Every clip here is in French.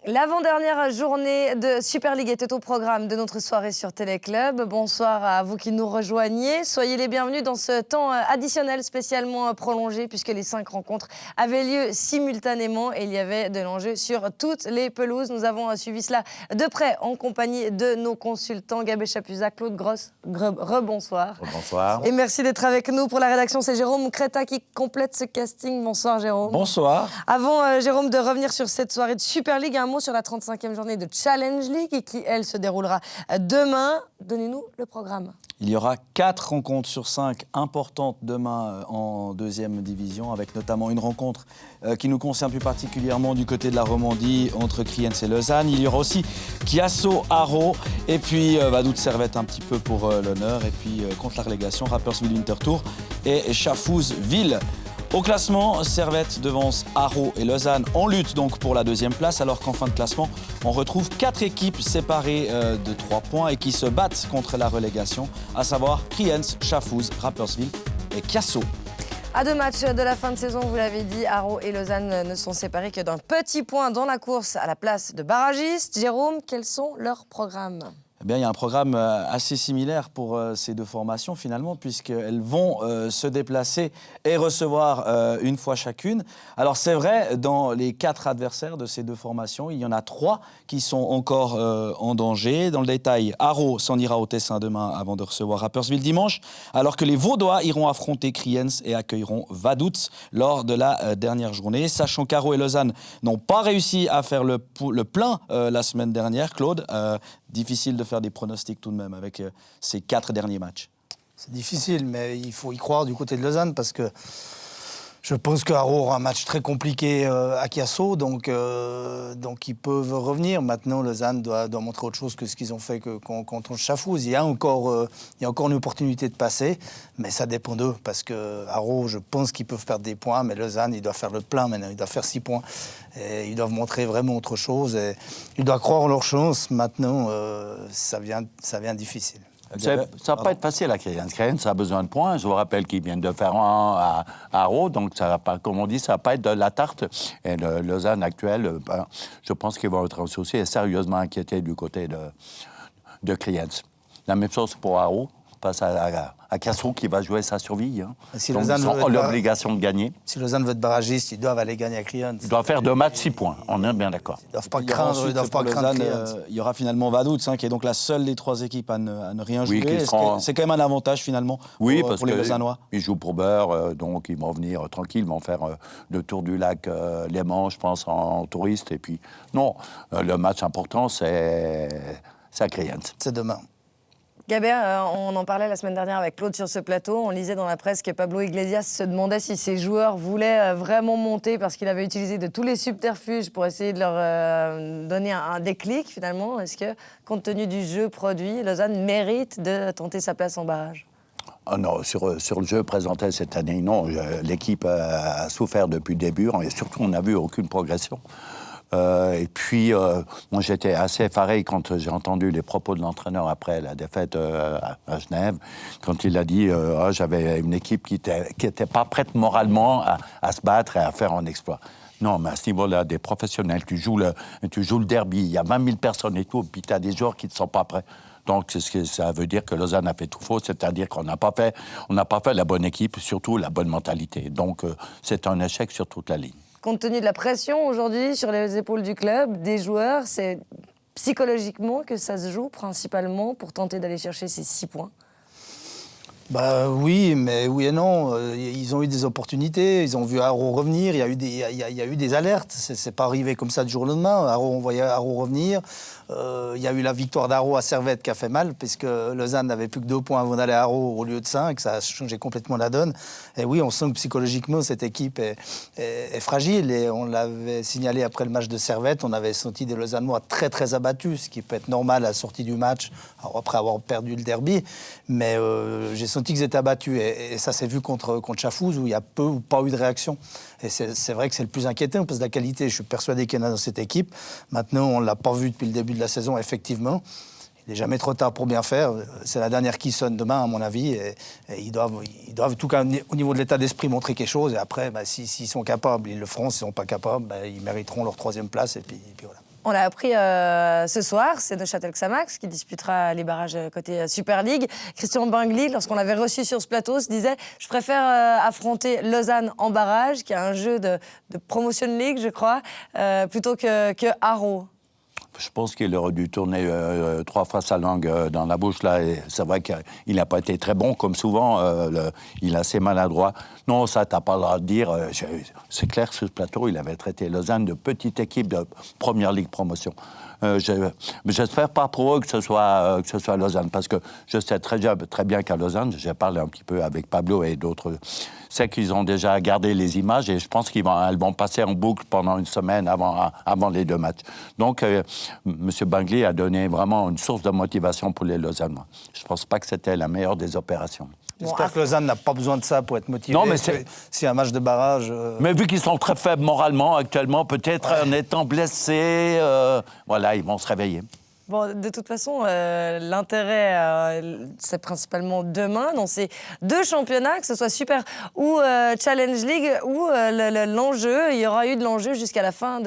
L'avant-dernière journée de Super League était au programme de notre soirée sur Téléclub. Bonsoir à vous qui nous rejoignez. Soyez les bienvenus dans ce temps additionnel spécialement prolongé puisque les 5 rencontres avaient lieu simultanément et il y avait de l'enjeu sur toutes les pelouses. Nous avons suivi cela de près en compagnie de nos consultants Gabé Chapuzat, Claude Gross. Rebonsoir. Bonsoir. Et merci d'être avec nous. Pour la rédaction, c'est Jérôme Créta qui complète ce casting. Bonsoir Jérôme. Bonsoir. Avant Jérôme de revenir sur cette soirée de Super League, un mot sur la 35e journée de Challenge League et qui, elle, se déroulera demain. Donnez-nous le programme. Il y aura 4 rencontres sur 5 importantes demain en deuxième division, avec notamment une rencontre qui nous concerne plus particulièrement du côté de la Romandie entre Kriens et Lausanne. Il y aura aussi Chiasso-Haro et puis Vaduz Servette un petit peu pour l'honneur. Et puis contre la relégation, Rapperswil-Winterthur et Schaffhouse-Ville. Au classement, Servette devance Haro et Lausanne en lutte donc pour la deuxième place, alors qu'en fin de classement, on retrouve 4 équipes séparées de 3 points et qui se battent contre la relégation, à savoir Kriens, Schaffhouse, Rapperswil et Chiasso. À 2 matchs de la fin de saison, vous l'avez dit, Haro et Lausanne ne sont séparés que d'un petit point dans la course à la place de barragistes. Jérôme, quels sont leurs programmes ? Eh bien, il y a un programme assez similaire pour ces deux formations, finalement, puisqu'elles vont se déplacer et recevoir une fois chacune. Alors, c'est vrai, dans les 4 adversaires de ces deux formations, il y en a 3 qui sont encore en danger. Dans le détail, Haro s'en ira au Tessin demain avant de recevoir Rapperswil dimanche, alors que les Vaudois iront affronter Kriens et accueilleront Vaduz lors de la dernière journée. Sachant qu'Haro et Lausanne n'ont pas réussi à faire le plein la semaine dernière, Claude, difficile de faire des pronostics tout de même avec ces 4 derniers matchs. C'est difficile, mais il faut y croire du côté de Lausanne parce que je pense que Haro aura un match très compliqué à Chiasso, donc ils peuvent revenir. Maintenant, Lausanne doit montrer autre chose que ce qu'ils ont fait contre Schaffhouse. Il y a encore une opportunité de passer, mais ça dépend d'eux parce que Haro, je pense qu'ils peuvent perdre des points, mais Lausanne, il doit faire le plein maintenant, il doit faire 6 points. Et ils doivent montrer vraiment autre chose. Et ils doivent croire en leur chance. Maintenant, ça vient difficile. Ça va pas être facile à Kriens. Kriens a besoin de points. Je vous rappelle qu'ils viennent de faire un à Haro, donc ça va pas, comme on dit, ça va pas être de la tarte. Et le Lausanne actuel, je pense qu'ils vont être aussi et sérieusement inquiétés du côté de Kriens. La même chose pour Haro, face à Chiasso qui va jouer sa survie. Hein. Si donc Lausanne ils ont l'obligation de gagner. Si Lausanne veut être barragiste, ils doivent aller gagner à Kriens. Ils doivent faire 2 matchs, 6 points. On est bien d'accord. Ils doivent pas craindre Kriens. Il y aura finalement Vaduz, qui est donc la seule des 3 équipes à ne rien jouer. Oui, c'est quand même un avantage finalement pour les Lausannois. Ils jouent pour Beurre, donc ils vont venir tranquilles, ils vont faire le tour du lac Léman, je pense, en touriste. Et puis, non, le match important, c'est à Kriens. C'est demain. Gabé, on en parlait la semaine dernière avec Claude sur ce plateau. On lisait dans la presse que Pablo Iglesias se demandait si ses joueurs voulaient vraiment monter parce qu'il avait utilisé de tous les subterfuges pour essayer de leur donner un déclic finalement. Est-ce que, compte tenu du jeu produit, Lausanne mérite de tenter sa place en barrage ? Oh non, sur le jeu présenté cette année, non. L'équipe a souffert depuis le début et surtout on n'a vu aucune progression. Et puis, moi, j'étais assez effaré quand j'ai entendu les propos de l'entraîneur après la défaite à Genève, quand il a dit j'avais une équipe qui était pas prête moralement à se battre et à faire un exploit. Non, mais à ce niveau-là, des professionnels, tu joues le derby, il y a 20 000 personnes et tout, puis tu as des joueurs qui ne sont pas prêts. Donc, ça veut dire que Lausanne a fait tout faux, c'est-à-dire qu'on n'a pas fait la bonne équipe, surtout la bonne mentalité. Donc, c'est un échec sur toute la ligne. Compte tenu de la pression aujourd'hui sur les épaules du club, des joueurs, c'est psychologiquement que ça se joue principalement pour tenter d'aller chercher ces 6 points. Oui, mais oui et non. Ils ont eu des opportunités, ils ont vu Haro revenir, il y a eu des alertes. C'est pas arrivé comme ça du jour au lendemain. On voyait Haro revenir. Il y a eu la victoire d'Haro à Servette qui a fait mal, puisque Lausanne n'avait plus que 2 points avant d'aller à Haro au lieu de 5. Ça a changé complètement la donne. Et oui, on sent que psychologiquement, cette équipe est fragile. Et on l'avait signalé après le match de Servette. On avait senti des Lausannois très, très abattus, ce qui peut être normal à la sortie du match, après avoir perdu le derby. Mais j'ai senti qu'ils étaient abattus. Et ça s'est vu contre Schaffhouse, où il y a peu ou pas eu de réaction. Et c'est vrai que c'est le plus inquiétant, parce que la qualité, je suis persuadé qu'il y en a dans cette équipe. Maintenant, on ne l'a pas vu depuis le début de la saison, effectivement. Il n'est jamais trop tard pour bien faire. C'est la dernière qui sonne demain, à mon avis. Et ils doivent, en tout cas, au niveau de l'état d'esprit, montrer quelque chose. Et après, s'ils sont capables, ils le feront. S'ils ne sont pas capables, ils mériteront leur 3e place. Et puis voilà. On l'a appris ce soir, c'est Neuchâtel-Xamax qui disputera les barrages côté Super League. Christian Bingli, lorsqu'on l'avait reçu sur ce plateau, se disait « Je préfère affronter Lausanne en barrage, qui a un jeu de Promotion League, je crois, plutôt que Haro ». Je pense qu'il aurait dû tourner 3 fois sa langue dans la bouche, là. Et c'est vrai qu'il n'a pas été très bon, comme souvent. Il est assez maladroit. Non, ça, t'as pas le droit de dire. C'est clair que sur ce plateau, il avait traité Lausanne de petite équipe de Première Ligue Promotion. J'espère pas pour eux que ce soit Lausanne, parce que je sais très bien qu'à Lausanne, j'ai parlé un petit peu avec Pablo et d'autres, c'est qu'ils ont déjà gardé les images et je pense qu'elles vont passer en boucle pendant une semaine avant les 2 matchs. Donc, M. Bingli a donné vraiment une source de motivation pour les Lausannois. Je ne pense pas que c'était la meilleure des opérations. J'espère que Lausanne n'a pas besoin de ça pour être motivé. Non, mais c'est un match de barrage. Mais vu qu'ils sont très faibles moralement actuellement, peut-être en étant blessés, voilà, ils vont se réveiller. Bon, de toute façon, l'intérêt, c'est principalement demain, dans ces 2 championnats, que ce soit Super ou Challenge League, où l'enjeu, il y aura eu de l'enjeu jusqu'à la fin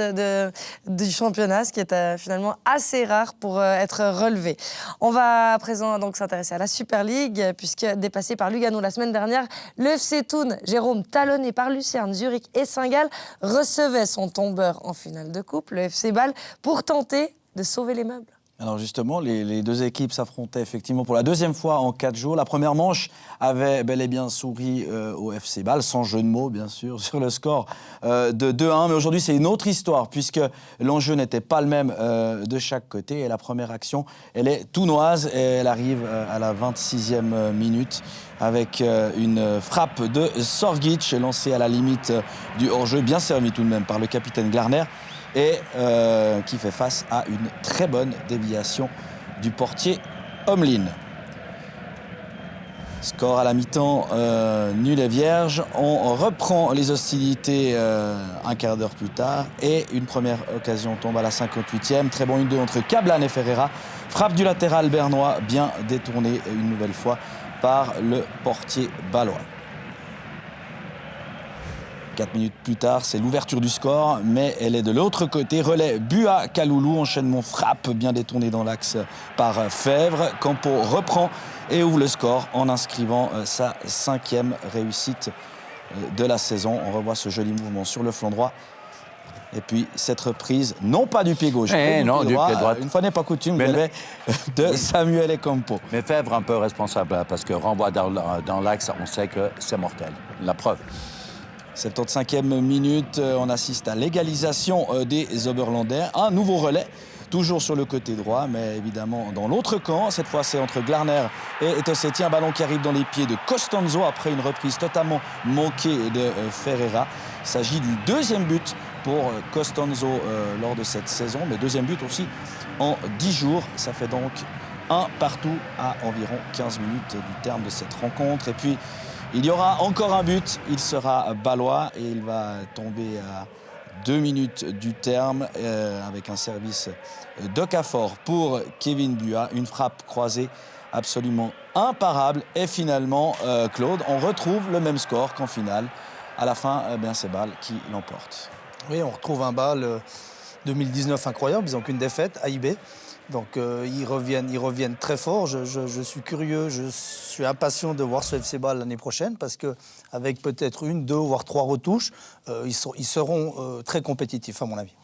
du championnat, ce qui est finalement assez rare pour être relevé. On va à présent donc s'intéresser à la Super League, puisque dépassé par Lugano la semaine dernière, le FC Thun, Jérôme, talonné par Lucerne, Zurich et Saint-Gall, recevait son tombeur en finale de coupe, le FC Bâle, pour tenter de sauver les meubles. Alors justement, les 2 équipes s'affrontaient effectivement pour la 2e fois en 4 jours. La première manche avait bel et bien souri au FC Bâle, sans jeu de mots bien sûr, sur le score de 2-1. Mais aujourd'hui, c'est une autre histoire, puisque l'enjeu n'était pas le même de chaque côté. Et la première action, elle est tounoise et elle arrive à la 26e minute avec une frappe de Sorgic lancée à la limite du hors-jeu, bien servi tout de même par le capitaine Glarner. Et qui fait face à une très bonne déviation du portier Omlin. Score à la mi-temps nul et vierge. On reprend les hostilités un quart d'heure plus tard et une première occasion tombe à la 58e. Très bon 1-2 entre Cablan et Ferreira. Frappe du latéral bernois, bien détournée une nouvelle fois par le portier bâlois. 4 minutes plus tard, c'est l'ouverture du score, mais elle est de l'autre côté. Relais Bua Kaloulou, enchaînement frappe bien détourné dans l'axe par Fèvre. Campo reprend et ouvre le score en inscrivant sa 5e réussite de la saison. On revoit ce joli mouvement sur le flanc droit. Et puis cette reprise, non pas du pied gauche, mais du pied droit. Une fois n'est pas coutume, de Samuel et Campo. Mais Fèvre un peu responsable, parce que renvoi dans l'axe, on sait que c'est mortel. La preuve. 75e minute, on assiste à l'égalisation des Oberlandais. Un nouveau relais, toujours sur le côté droit, mais évidemment dans l'autre camp. Cette fois, c'est entre Glarner et Tossetti. Un ballon qui arrive dans les pieds de Costanzo après une reprise totalement manquée de Ferreira. Il s'agit du 2e but pour Costanzo lors de cette saison, mais 2e but aussi en 10 jours. Ça fait donc 1 partout à environ 15 minutes du terme de cette rencontre. Et puis, il y aura encore un but, il sera bâlois et il va tomber à 2 minutes du terme avec un service d'Okafor pour Kevin Bua. Une frappe croisée absolument imparable. Et finalement, Claude, on retrouve le même score qu'en finale. À la fin, c'est Bâle qui l'emporte. Oui, on retrouve un Bâle 2019 incroyable, ils n'ont qu'une défaite, AIB. Donc ils reviennent très fort. Je suis curieux, je suis impatient de voir ce FC Bâle l'année prochaine parce qu'avec peut-être 1, 2, voire 3 retouches, ils seront très compétitifs à mon avis.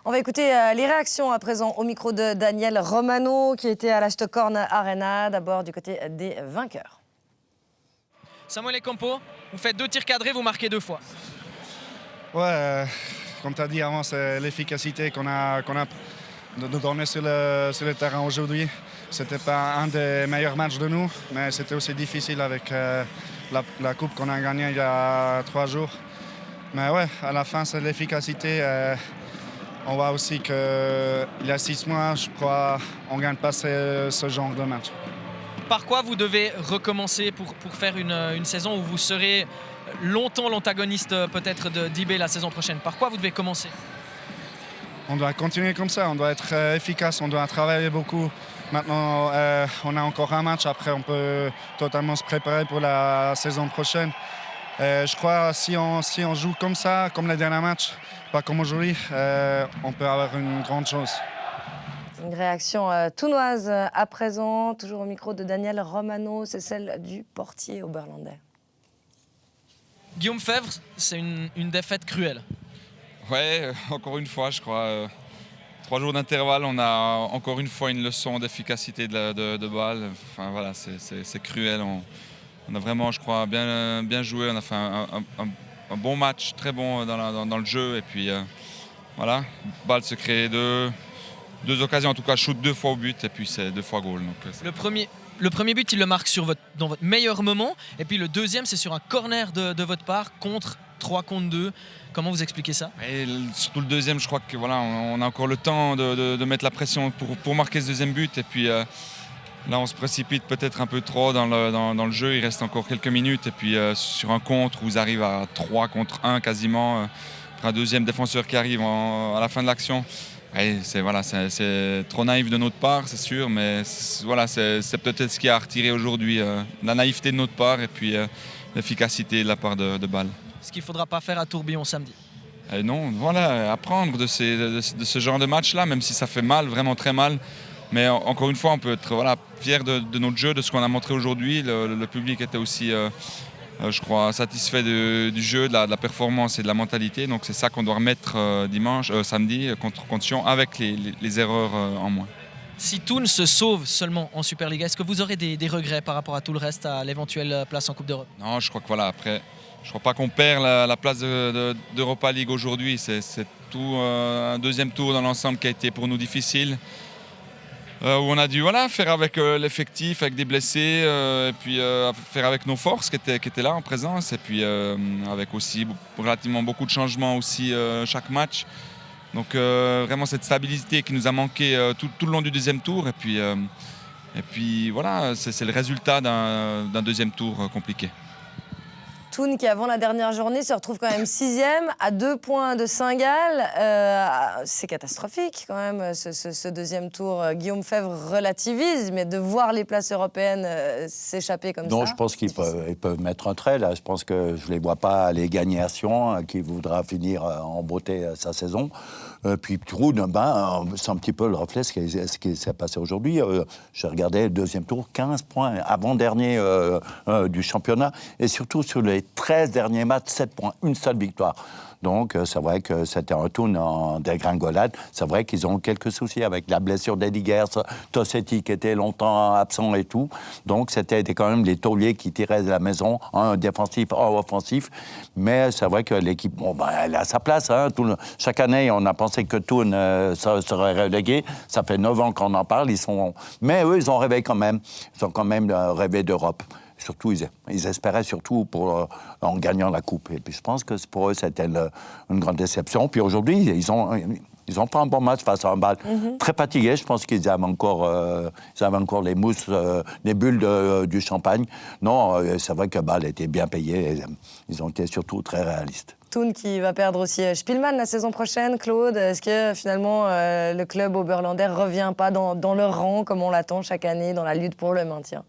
On va écouter les réactions à présent au micro de Daniel Romano qui était à la Stockholm Arena, d'abord du côté des vainqueurs. Samuel et Campo, vous faites 2 tirs cadrés, vous marquez 2 fois. Ouais, comme tu as dit avant, c'est l'efficacité qu'on a donné sur le terrain aujourd'hui. C'était pas un des meilleurs matchs de nous, mais c'était aussi difficile avec la coupe qu'on a gagnée il y a 3 jours. Mais ouais, à la fin, c'est l'efficacité. On voit aussi qu'il y a 6 mois, je crois, on ne gagne pas ce genre de match. Par quoi vous devez recommencer pour faire une saison où vous serez longtemps l'antagoniste peut-être d'IB la saison prochaine? Par quoi vous devez commencer? On doit continuer comme ça, on doit être efficace, on doit travailler beaucoup. Maintenant, on a encore un match, après on peut totalement se préparer pour la saison prochaine. Je crois que si on joue comme ça, comme les derniers matchs, pas comme aujourd'hui, on peut avoir une grande chose. Une réaction tounoise à présent, toujours au micro de Daniel Romano, c'est celle du portier oberlandais. Guillaume Fèvre, c'est une défaite cruelle. Ouais, encore une fois, je crois. 3 jours d'intervalle, on a encore une fois une leçon d'efficacité de balle. Enfin, voilà, c'est cruel. On a vraiment, je crois, bien joué. On a fait un bon match, très bon dans le jeu. Et puis, voilà, balle se crée deux occasions, en tout cas, shoot 2 fois au but. Et puis, c'est 2 fois goal. Donc, Le premier but, il le marque dans votre meilleur moment. Et puis le deuxième, c'est sur un corner de votre part, 3 contre 2. Comment vous expliquez ça? et surtout le deuxième, je crois que voilà, on a encore le temps de mettre la pression pour marquer ce deuxième but. Et puis là, on se précipite peut-être un peu trop dans le jeu. Il reste encore quelques minutes. Et puis sur un contre où ils arrivent à 3 contre 1 quasiment, un deuxième défenseur qui arrive à la fin de l'action. C'est trop naïf de notre part, c'est sûr, mais c'est peut-être ce qui a retiré aujourd'hui la naïveté de notre part et puis l'efficacité de la part de Bâle. Ce qu'il ne faudra pas faire à Tourbillon samedi. Et non, voilà, apprendre de ce genre de match-là, même si ça fait mal, vraiment très mal. Mais encore une fois, on peut être fier de notre jeu, de ce qu'on a montré aujourd'hui. Le public était aussi, je crois, satisfait du jeu, de la performance et de la mentalité. Donc c'est ça qu'on doit remettre samedi contre Sion avec les erreurs en moins. Si Thun se sauve seulement en Superliga, est-ce que vous aurez des regrets par rapport à tout le reste, à l'éventuelle place en Coupe d'Europe? Non, je crois que après, je ne crois pas qu'on perd la place d'Europa League aujourd'hui. C'est tout un deuxième tour dans l'ensemble qui a été pour nous difficile. Où on a dû faire avec l'effectif, avec des blessés, et puis faire avec nos forces qui étaient là en présence, et puis avec aussi relativement beaucoup de changements aussi chaque match. Donc vraiment cette stabilité qui nous a manqué tout le long du deuxième tour, et puis voilà, c'est le résultat d'un deuxième tour compliqué. Thun qui, avant la dernière journée, se retrouve quand même 6e, à 2 points de Saint-Gall. C'est catastrophique quand même, ce deuxième tour. Guillaume Fèvre relativise, mais de voir les places européennes s'échapper comme ça... Non, je pense qu'ils peuvent mettre un trait, là. Je pense que je ne les vois pas aller gagner à Sion, qui voudra finir en beauté sa saison. Puis Thun, c'est un petit peu le reflet de ce qui s'est passé aujourd'hui. J'ai regardé le deuxième tour, 15 points, avant-dernier du championnat. Et surtout sur les 13 derniers matchs, 7 points, une seule victoire. Donc, c'est vrai que c'était un Thun en dégringolade. C'est vrai qu'ils ont quelques soucis avec la blessure d'Eddie Gers, Tossetti qui était longtemps absent et tout. Donc, c'était quand même les tauliers qui tiraient de la maison, un défensif, un offensif. Mais c'est vrai que l'équipe, elle a sa place. Chaque année, on a pensé que Thun serait relégué. Ça fait 9 ans qu'on en parle. Mais eux, ils ont rêvé quand même. Ils ont quand même rêvé d'Europe. Surtout, ils espéraient surtout en gagnant la coupe. Et puis je pense que pour eux, c'était une grande déception. Puis aujourd'hui, ils ont fait un bon match face à un Bâle très fatigué. Je pense qu'ils avaient encore les mousses, les bulles du champagne. Non, c'est vrai que Bâle était bien payé. Ils ont été surtout très réalistes. Thun qui va perdre aussi Spielmann la saison prochaine, Claude. Est-ce que finalement le club oberlandais ne revient pas dans le rang comme on l'attend chaque année dans la lutte pour le maintien?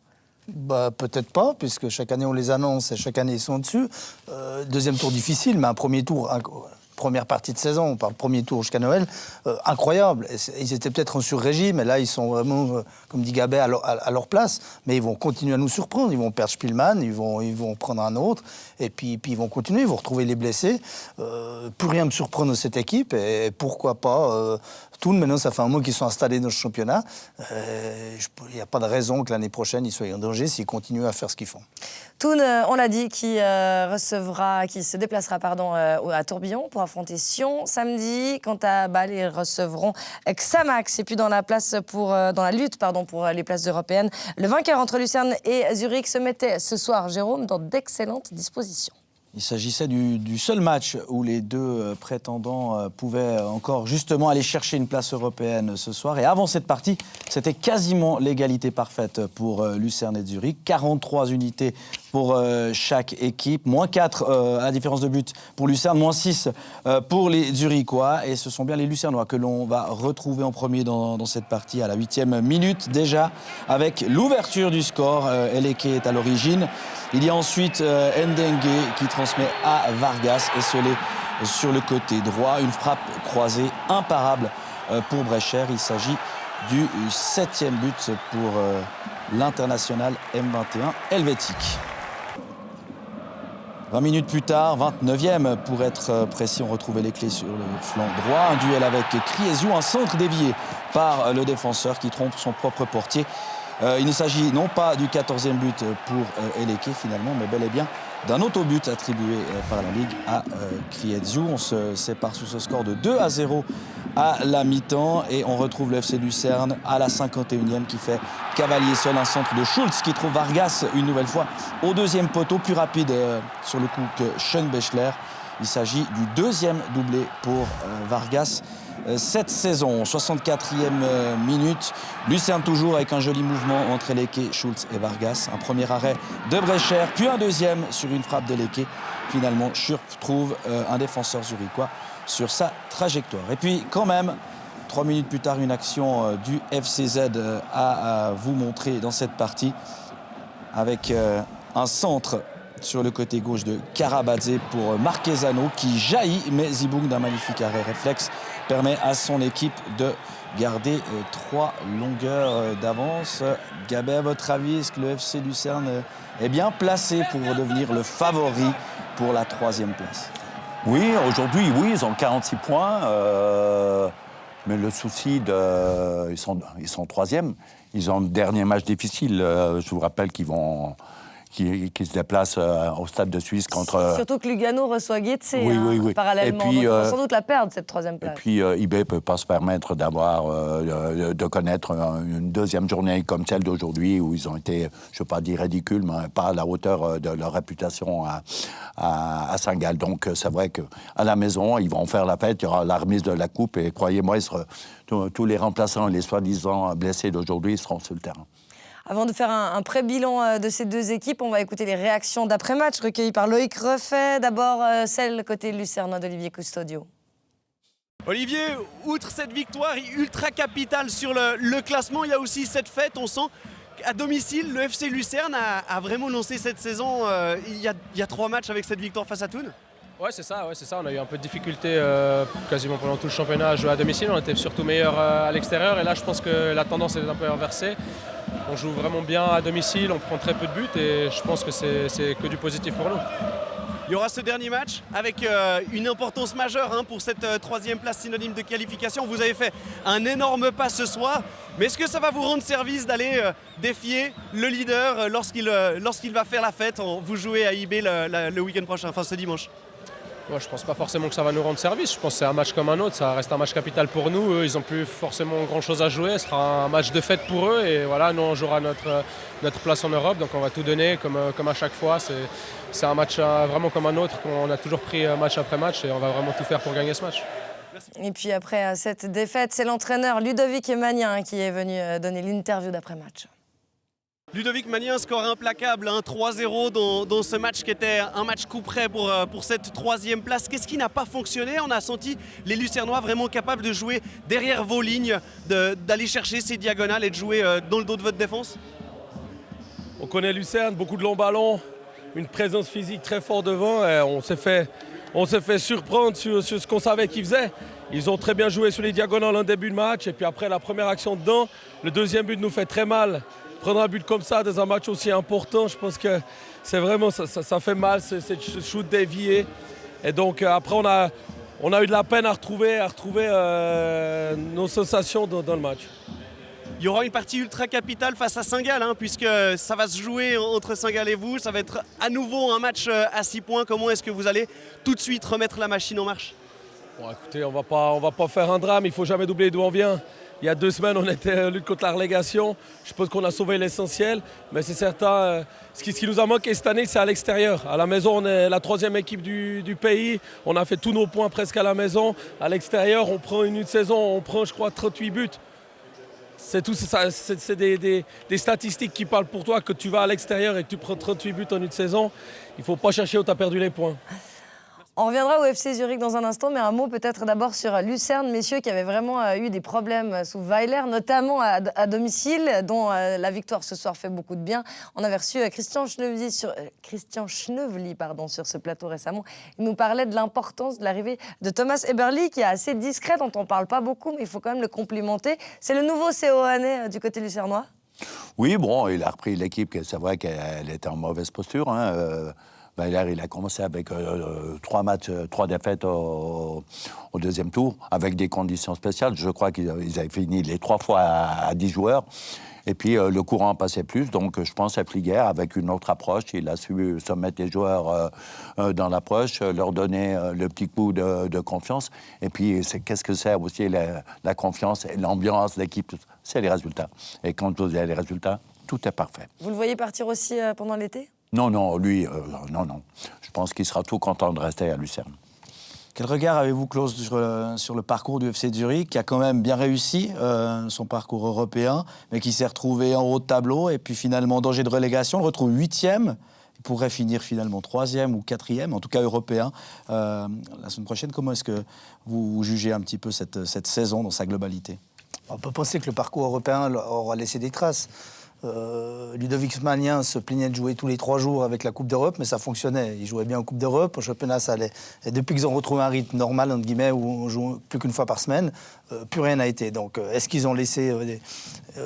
Peut-être pas, puisque chaque année on les annonce et chaque année ils sont dessus. Deuxième tour difficile, mais un premier tour, première partie de saison, on parle premier tour jusqu'à Noël, incroyable. Ils étaient peut-être en sur-régime, et là ils sont vraiment, comme dit Gabet, à leur place, mais ils vont continuer à nous surprendre. Ils vont perdre Spielmann, ils vont prendre un autre, et puis ils vont continuer, ils vont retrouver les blessés. Plus rien ne me surprend de cette équipe, et pourquoi pas Thun, maintenant, ça fait un mois qu'ils sont installés dans le championnat. Il n'y a pas de raison que l'année prochaine, ils soient en danger s'ils continuent à faire ce qu'ils font. Thun, on l'a dit, qui se déplacera à Tourbillon pour affronter Sion samedi. Quant à Bâle, ils recevront Xamax. Et puis dans la lutte pour les places européennes, le vainqueur entre Lucerne et Zurich se mettait ce soir, Jérôme, dans d'excellentes dispositions. Il s'agissait du seul match où les deux prétendants pouvaient encore justement aller chercher une place européenne ce soir. Et avant cette partie, c'était quasiment l'égalité parfaite pour Lucerne et Zurich. 43 unités pour chaque équipe. Moins 4 à la différence de but pour Lucerne, moins 6 pour les Zurichois. Et ce sont bien les Lucernois que l'on va retrouver en premier dans cette partie à la 8e minute déjà, avec l'ouverture du score. Eleke est à l'origine. Il y a ensuite Ndengue qui transmet à Vargas, esselé sur le côté droit. Une frappe croisée imparable pour Brecher. Il s'agit du 7e but pour l'international M21 helvétique. 20 minutes plus tard, 29e pour être précis, on retrouvait les clés sur le flanc droit. Un duel avec Kriesiu, un centre dévié par le défenseur qui trompe son propre portier. Il ne s'agit non pas du 14e but pour Eleke finalement, mais bel et bien d'un autobut attribué par la Ligue à Kriesiu. On se sépare sous ce score de 2-0 à la mi-temps et on retrouve le FC Lucerne à la 51e qui fait cavalier seul. Un centre de Schulz qui trouve Vargas une nouvelle fois au deuxième poteau, plus rapide sur le coup que Schönbechler. Il s'agit du deuxième doublé pour Vargas cette saison. 64e minute, Lucerne toujours avec un joli mouvement entre Eleke, Schulz et Vargas. Un premier arrêt de Brecher, puis un deuxième sur une frappe d'Eleke. Finalement, Schurp trouve un défenseur zurichois sur sa trajectoire. Et puis quand même, 3 minutes plus tard, une action du FCZ à vous montrer dans cette partie avec un centre sur le côté gauche de Karabadze pour Marquezano qui jaillit, mais Ziboung d'un magnifique arrêt réflexe permet à son équipe de garder 3 longueurs d'avance. Gabé, à votre avis, est-ce que le FC Lucerne est bien placé pour devenir le favori pour la 3e place? Oui, aujourd'hui, oui, ils ont 46 points. Mais le souci, ils sont 3e. Ils ont le dernier match difficile. Je vous rappelle qu'ils se déplacent au Stade de Suisse contre... Surtout que Lugano reçoit Getse oui. parallèlement. Et puis, donc ils vont sans doute la perdre, cette 3e place. Et puis, IB ne peut pas se permettre de connaître une deuxième journée comme celle d'aujourd'hui où ils ont été, je ne veux pas dire ridicules, mais pas à la hauteur de leur réputation à Saint-Gall. Donc, c'est vrai qu'à la maison, ils vont faire la fête, il y aura la remise de la coupe et croyez-moi, tous les remplaçants et les soi-disant blessés d'aujourd'hui seront sur le terrain. Avant de faire un pré-bilan de ces deux équipes, on va écouter les réactions d'après-match recueillies par Loïc Refait. D'abord, celle côté lucernois d'Olivier Custodio. Olivier, outre cette victoire ultra capitale sur le classement, il y a aussi cette fête. On sent qu'à domicile, le FC Lucerne a vraiment lancé cette saison. Il y a 3 matchs avec cette victoire face à Thun. Ouais, c'est ça. On a eu un peu de difficulté quasiment pendant tout le championnat à jouer à domicile. On était surtout meilleur à l'extérieur. Et là, je pense que la tendance est un peu inversée. On joue vraiment bien à domicile, on prend très peu de buts et je pense que c'est que du positif pour nous. Il y aura ce dernier match avec une importance majeure pour cette 3e place synonyme de qualification. Vous avez fait un énorme pas ce soir, mais est-ce que ça va vous rendre service d'aller défier le leader lorsqu'il va faire la fête? Vous jouez à IB le week-end prochain, enfin ce dimanche. Moi, je ne pense pas forcément que ça va nous rendre service. Je pense que c'est un match comme un autre. Ça reste un match capital pour nous. Eux, ils n'ont plus forcément grand-chose à jouer. Ce sera un match de fête pour eux. Et voilà, nous, on jouera notre place en Europe. Donc, on va tout donner comme à chaque fois. C'est un match vraiment comme un autre. On a toujours pris match après match et on va vraiment tout faire pour gagner ce match. Et puis après cette défaite, c'est l'entraîneur Ludovic Magnin qui est venu donner l'interview d'après-match. Ludovic Magnin, score implacable, 3-0 dans ce match qui était un match coup près pour cette 3e place. Qu'est-ce qui n'a pas fonctionné? On a senti les Lucernois vraiment capables de jouer derrière vos lignes, d'aller chercher ces diagonales et de jouer dans le dos de votre défense. On connaît Lucerne, beaucoup de longs ballons, une présence physique très forte devant. Et on s'est fait surprendre sur ce qu'on savait qu'ils faisaient. Ils ont très bien joué sur les diagonales en début de match et puis après la première action dedans, le deuxième but nous fait très mal. Prendre un but comme ça dans un match aussi important, je pense que c'est vraiment, ça fait mal, ce shoot dévié. Et donc après, on a eu de la peine à retrouver nos sensations dans le match. Il y aura une partie ultra capitale face à Saint-Gall, puisque ça va se jouer entre Saint-Gall et vous. Ça va être à nouveau un match à 6 points. Comment est-ce que vous allez tout de suite remettre la machine en marche? Bon, écoutez, on va pas faire un drame, il ne faut jamais doubler d'où on vient. Il y a 2 semaines, on était en lutte contre la relégation. Je pense qu'on a sauvé l'essentiel. Mais c'est certain, ce qui nous a manqué cette année, c'est à l'extérieur. À la maison, on est la 3e équipe du pays. On a fait tous nos points presque à la maison. À l'extérieur, on prend une saison, on prend, je crois, 38 buts. C'est des statistiques qui parlent pour toi, que tu vas à l'extérieur et que tu prends 38 buts en une saison. Il ne faut pas chercher où tu as perdu les points. On reviendra au FC Zurich dans un instant, mais un mot peut-être d'abord sur Lucerne, messieurs, qui avaient vraiment eu des problèmes sous Weiler, notamment à domicile, dont la victoire ce soir fait beaucoup de bien. On avait reçu Christian Schnevely sur ce plateau récemment. Il nous parlait de l'importance de l'arrivée de Thomas Eberle, qui est assez discret, dont on ne parle pas beaucoup, mais il faut quand même le complimenter. C'est le nouveau COAnais du côté lucernois? Oui, bon, il a repris l'équipe, c'est vrai qu'elle était en mauvaise posture, hein. Weiler, il a commencé avec 3 matchs, 3 défaites au 2e tour, avec des conditions spéciales. Je crois qu'ils avaient fini les 3 fois à 10 joueurs. Et puis, le courant passait plus. Donc, je pense à Flieger, avec une autre approche. Il a su se mettre les joueurs dans l'approche, leur donner le petit coup de confiance. Et puis, qu'est-ce que c'est aussi la confiance et l'ambiance, l'équipe? C'est les résultats. Et quand vous avez les résultats, tout est parfait. Vous le voyez partir aussi pendant l'été? Non, lui, non. Je pense qu'il sera tout content de rester à Lucerne. Quel regard avez-vous, Klaus, sur le parcours du FC Zurich, qui a quand même bien réussi son parcours européen, mais qui s'est retrouvé en haut de tableau, et puis finalement, en danger de relégation, le retrouve 8e, il pourrait finir finalement 3e ou 4e, en tout cas européen. La semaine prochaine, comment est-ce que vous jugez un petit peu cette saison dans sa globalité? On peut penser que le parcours européen aura laissé des traces. Ludovic Magnin se plaignait de jouer tous les 3 jours avec la Coupe d'Europe, mais ça fonctionnait. Il jouait bien en Coupe d'Europe, au championnat ça allait. Et depuis qu'ils ont retrouvé un rythme normal, entre guillemets, où on joue plus qu'une fois par semaine, plus rien n'a été. Donc est-ce qu'ils ont laissé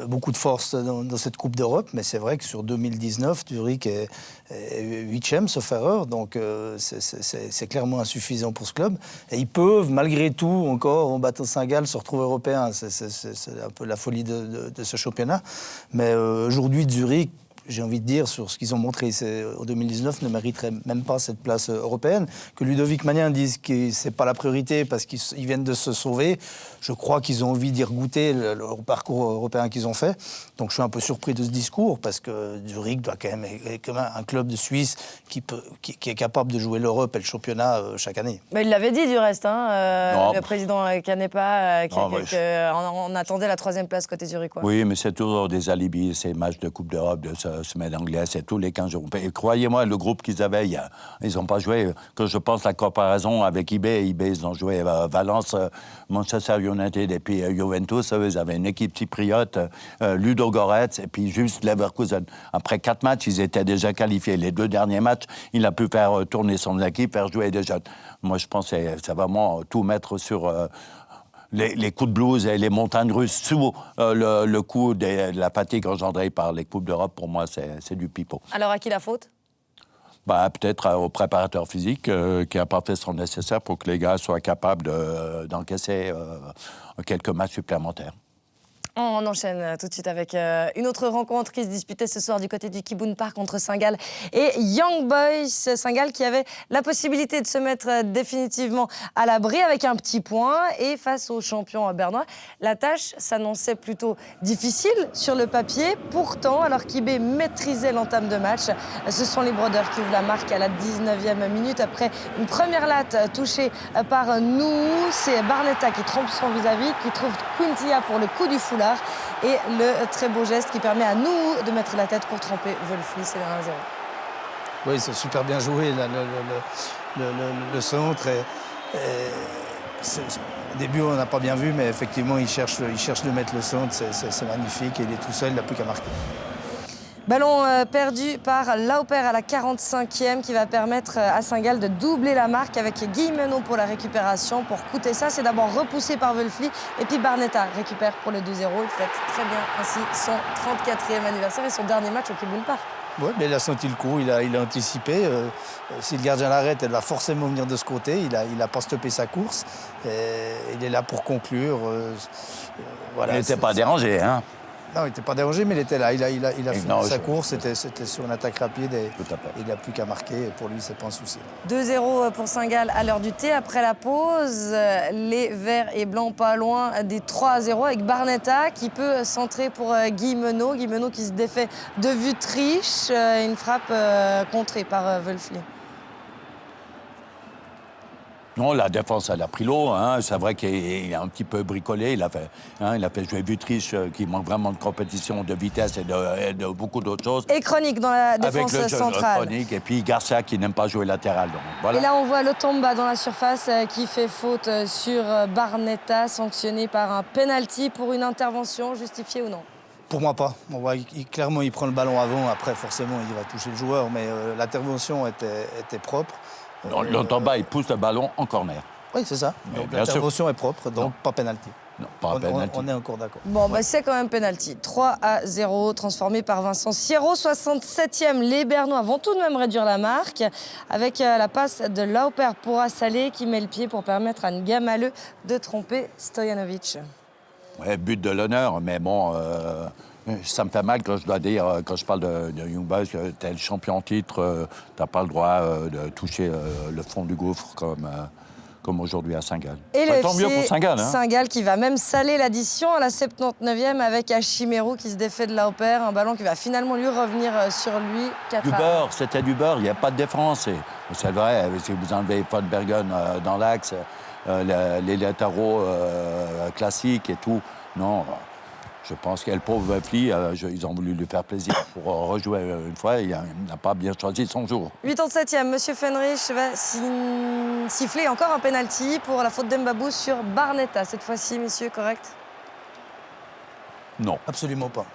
beaucoup de force dans cette Coupe d'Europe? Mais c'est vrai que sur 2019, Zurich est 8e, sauf erreur. Donc c'est clairement insuffisant pour ce club. Et ils peuvent, malgré tout, encore, en battant Saint-Gall, se retrouver européens. C'est un peu la folie de ce championnat. Mais aujourd'hui, Zurich, j'ai envie de dire, sur ce qu'ils ont montré en 2019, ne mériterait même pas cette place européenne. Que Ludovic Magnin dise que ce n'est pas la priorité parce qu'ils viennent de se sauver, je crois qu'ils ont envie d'y regoûter le parcours européen qu'ils ont fait. Donc je suis un peu surpris de ce discours parce que Zurich doit quand même être un club de Suisse qui est capable de jouer l'Europe et le championnat chaque année. Mais il l'avait dit du reste, le président Canepa, on attendait la 3e place côté zurichois. Oui, mais c'est toujours des alibis, ces matchs de Coupe d'Europe, de semaine anglaise, c'est tous les 15 jours. Et croyez-moi, le groupe qu'ils avaient, ils n'ont pas joué. Que je pense la comparaison avec IB, ils ont joué Valence, Manchester United et puis Juventus. Ils avaient une équipe chypriote, Ludo Goretz et puis juste Leverkusen. Après 4 matchs, ils étaient déjà qualifiés. Les 2 derniers matchs, il a pu faire tourner son équipe, faire jouer des jeunes. Moi, je pense que c'est vraiment tout mettre sur... Les coups de blues et les montagnes russes sous le coup de la fatigue engendrée par les Coupes d'Europe, pour moi, c'est du pipeau. Alors, à qui la faute? Peut-être au préparateur physique qui n'a pas fait son nécessaire pour que les gars soient capables d'encaisser quelques matchs supplémentaires. On enchaîne tout de suite avec une autre rencontre qui se disputait ce soir du côté du Kibun Park entre Saint-Gall et Young Boys. Saint-Gall qui avait la possibilité de se mettre définitivement à l'abri avec un petit point. Et face aux champions bernois, la tâche s'annonçait plutôt difficile sur le papier. Pourtant, alors qu'IB maîtrisait l'entame de match, ce sont les Brodeurs qui ouvrent la marque à la 19e minute. Après une première latte touchée par nous, c'est Barnetta qui trompe son vis-à-vis, qui trouve Quintia pour le coup du foulard. Et le très beau geste qui permet à nous de mettre la tête pour tromper Wolfli, c'est le 1-0. Oui, c'est super bien joué, le centre. Au début, on n'a pas bien vu, mais effectivement, il cherche de mettre le centre, c'est magnifique. Et il est tout seul, il n'a plus qu'à marquer. Ballon perdu par Lauper à la 45e qui va permettre à Saint-Gall de doubler la marque avec Guy Menon pour la récupération. Pour coûter ça, c'est d'abord repoussé par Wolfli et puis Barnetta récupère pour le 2-0. Il fête très bien ainsi son 34e anniversaire et son dernier match au Kibun Park. Oui, mais il a senti le coup, il a anticipé. Si le gardien l'arrête, elle va forcément venir de ce côté. Il n'a pas stoppé sa course. Il est là pour conclure. Voilà, il n'était pas dérangé, hein? Non, il n'était pas dérangé, mais il était là. Il a fait non, sa course, c'était sur une attaque rapide et Tout à fait. il n'a plus qu'à marquer. Et pour lui, c'est pas un souci. 2-0 pour Saint-Gall à l'heure du thé. Après la pause, les Verts et Blancs pas loin des 3-0 avec Barnetta qui peut centrer pour Guy Menot. Guy Menot qui se défait de Vutriche. Une frappe contrée par Wölfli. Non, la défense, elle a pris l'eau. Hein. C'est vrai qu'il a un petit peu bricolé. Il a fait jouer Vutriche, qui manque vraiment de compétition, de vitesse et de beaucoup d'autres choses. Et Chronique dans la défense Avec le centrale. Chronique, et puis Garcia qui n'aime pas jouer latéral. Donc, voilà. Et là, on voit Lotomba dans la surface qui fait faute sur Barnetta, sanctionné par un penalty pour une intervention, justifiée ou non? Pour moi, pas. On voit clairement, il prend le ballon avant. Après, forcément, il va toucher le joueur. Mais l'intervention était propre. Lotomba, il pousse le ballon en corner. Oui, c'est ça. Mais Donc bien l'intervention est propre, donc pas pénalty. Non, pas un penalty. On est encore d'accord. Bon, bah, c'est quand même penalty. 3-0, transformé par Vincent Sierro. 67e, les Bernois vont tout de même réduire la marque avec la passe de Lauper pour Assalé qui met le pied pour permettre à Ngamaleu de tromper Stojanovic. Ouais, but de l'honneur, mais bon, ça me fait mal quand je dois dire, quand je parle de Young Boys, que t'es le champion en titre, t'as pas le droit de toucher le fond du gouffre comme aujourd'hui à Saint-Gall. Et le tant mieux pour Saint-Gall. Hein. Saint-Gall qui va même saler l'addition à la 79e avec Hachimero qui se défait de Lauper. Un ballon qui va finalement lui revenir sur lui. Du beurre, c'était du beurre, il n'y a pas de défense. Et c'est vrai, si vous enlevez Von Bergen dans l'axe, les latéraux classiques et tout, non. Je pense que le pauvre Wölfli, ils ont voulu lui faire plaisir pour rejouer une fois. Il n'a pas bien choisi son jour. 87e, Monsieur Fenrich va siffler encore un penalty pour la faute d'Embabou sur Barnetta. Cette fois-ci, messieurs, correct? Non. Absolument pas.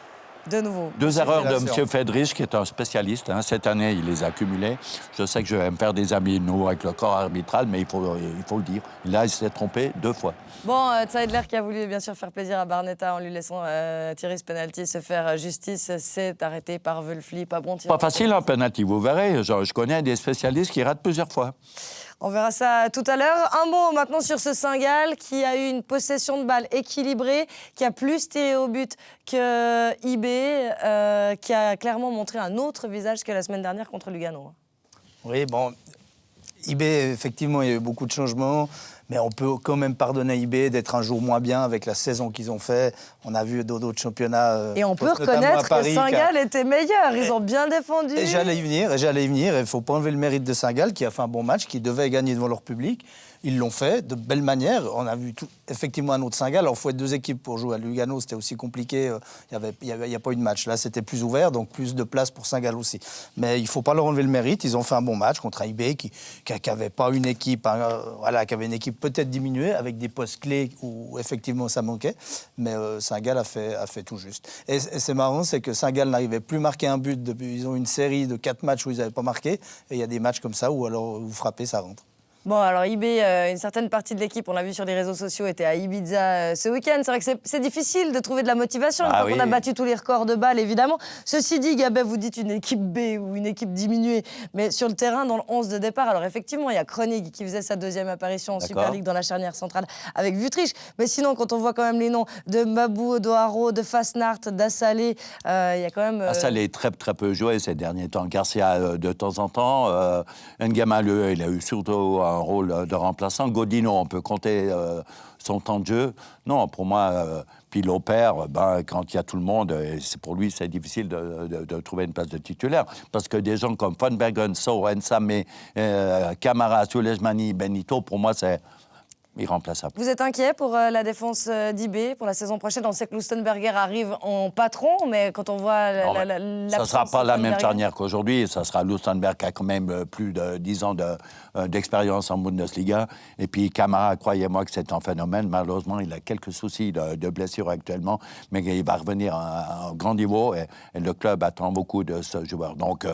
De nouveau. Deux erreurs de M. Fedrich, qui est un spécialiste. Hein. Cette année, il les a cumulées. Je sais que je vais me faire des amis nouveaux avec le corps arbitral, mais il faut le dire. Là, il s'est trompé 2 fois. Bon, Zeidler qui a voulu bien sûr faire plaisir à Barnetta en lui laissant tirer ce penalty, se faire justice, s'est arrêté par Wölfli. Pas bon tir. Pas facile un penalty, vous verrez. Je connais des spécialistes qui ratent plusieurs fois. On verra ça tout à l'heure. Un mot maintenant sur ce Saint-Gall qui a eu une possession de balle équilibrée, qui a plus tiré au but que IB, qui a clairement montré un autre visage que la semaine dernière contre Lugano. Oui, bon, IB, effectivement, il y a eu beaucoup de changements. Mais on peut quand même pardonner à IB d'être un jour moins bien avec la saison qu'ils ont fait. On a vu d'autres championnats. Et on peut reconnaître que Saint-Gall était meilleur. Ils ont bien défendu. Et j'allais y venir. Il ne faut pas enlever le mérite de Saint-Gall qui a fait un bon match, qui devait gagner devant leur public. Ils l'ont fait de belle manière. On a vu effectivement un autre Saint-Gall. Alors, il faut être 2 équipes pour jouer à Lugano. C'était aussi compliqué. Il n'y a pas eu de match. Là, c'était plus ouvert, donc plus de place pour Saint-Gall aussi. Mais il ne faut pas leur enlever le mérite. Ils ont fait un bon match contre IB qui n'avait pas une équipe, qui avait une équipe peut-être diminuée, avec des postes clés où effectivement ça manquait. Mais Saint-Gall a fait tout juste. Et c'est marrant, c'est que Saint-Gall n'arrivait plus à marquer un but. Ils ont une série de 4 matchs où ils n'avaient pas marqué. Et il y a des matchs comme ça où alors vous frappez, ça rentre. Bon, alors IB, une certaine partie de l'équipe, on l'a vu sur les réseaux sociaux, était à Ibiza ce week-end. C'est vrai que c'est difficile de trouver de la motivation quand on a battu tous les records de balles, évidemment. Ceci dit, Gabet, vous dites une équipe B ou une équipe diminuée, mais sur le terrain, dans le 11 de départ, alors effectivement, il y a Kronig qui faisait sa 2e apparition en Super League dans la charnière centrale avec Vutriche. Mais sinon, quand on voit quand même les noms de Mbabou, d'Oharo, de Fasnart, d'Assalé, il y a quand même... Assalé très peu joué ces derniers temps. Garcia de temps en temps. Ngamaleu, il a eu surtout un rôle de remplaçant. Godino, on peut compter son temps de jeu. Non, pour moi, puis Lauper, quand il y a tout le monde, pour lui, c'est difficile de trouver une place de titulaire. Parce que des gens comme Von Bergen, So, Nsame, Camara, Soulejmani, Benito, pour moi, c'est irremplaçable. Vous êtes inquiet pour la défense d'IB pour la saison prochaine? On sait que Lustenberger arrive en patron, mais quand on voit ça ne sera pas la même charnière qu'aujourd'hui. Ça sera Lustenberger qui a quand même plus de 10 ans d'expérience en Bundesliga. Et puis Camara, croyez-moi que c'est un phénomène. Malheureusement, il a quelques soucis de blessure actuellement, mais il va revenir à un grand niveau et le club attend beaucoup de ce joueur. Donc,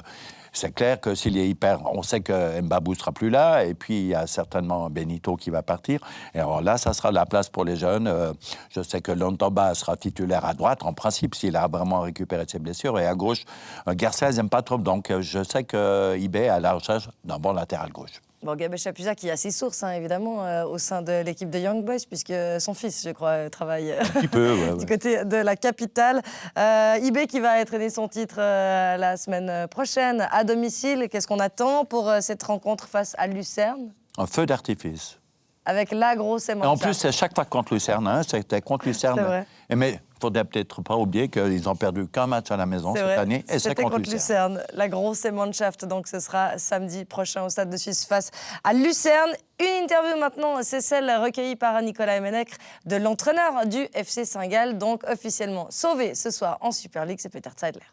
c'est clair que s'il est on sait que Mbabou ne sera plus là, et puis il y a certainement Benito qui va partir. Et alors là, ça sera la place pour les jeunes. Je sais que Lontoba sera titulaire à droite, en principe, s'il a vraiment récupéré de ses blessures. Et à gauche, Garcès n'aime pas trop. Donc je sais que Ibé est à la recherche d'un bon latéral gauche. Bon, Gabé Chapuisat qui a ses sources, hein, évidemment, au sein de l'équipe de Young Boys, puisque son fils, je crois, travaille Un petit peu, du côté de la capitale. Ibé qui va traîner son titre la semaine prochaine à domicile. Qu'est-ce qu'on attend pour cette rencontre face à Lucerne? Un feu d'artifice. Avec la grosse Et en plus, c'est chaque fois contre Lucerne. Hein, c'était contre Lucerne. C'est vrai. Mais il ne faudrait peut-être pas oublier qu'ils n'ont perdu qu'un match à la maison cette année. Et c'est contre Lucerne. La grosse Mannschaft, donc ce sera samedi prochain au Stade de Suisse face à Lucerne. Une interview maintenant, c'est celle recueillie par Nicolas Emenecre de l'entraîneur du FC Saint-Gall, donc officiellement sauvé ce soir en Super League, c'est Peter Zeidler.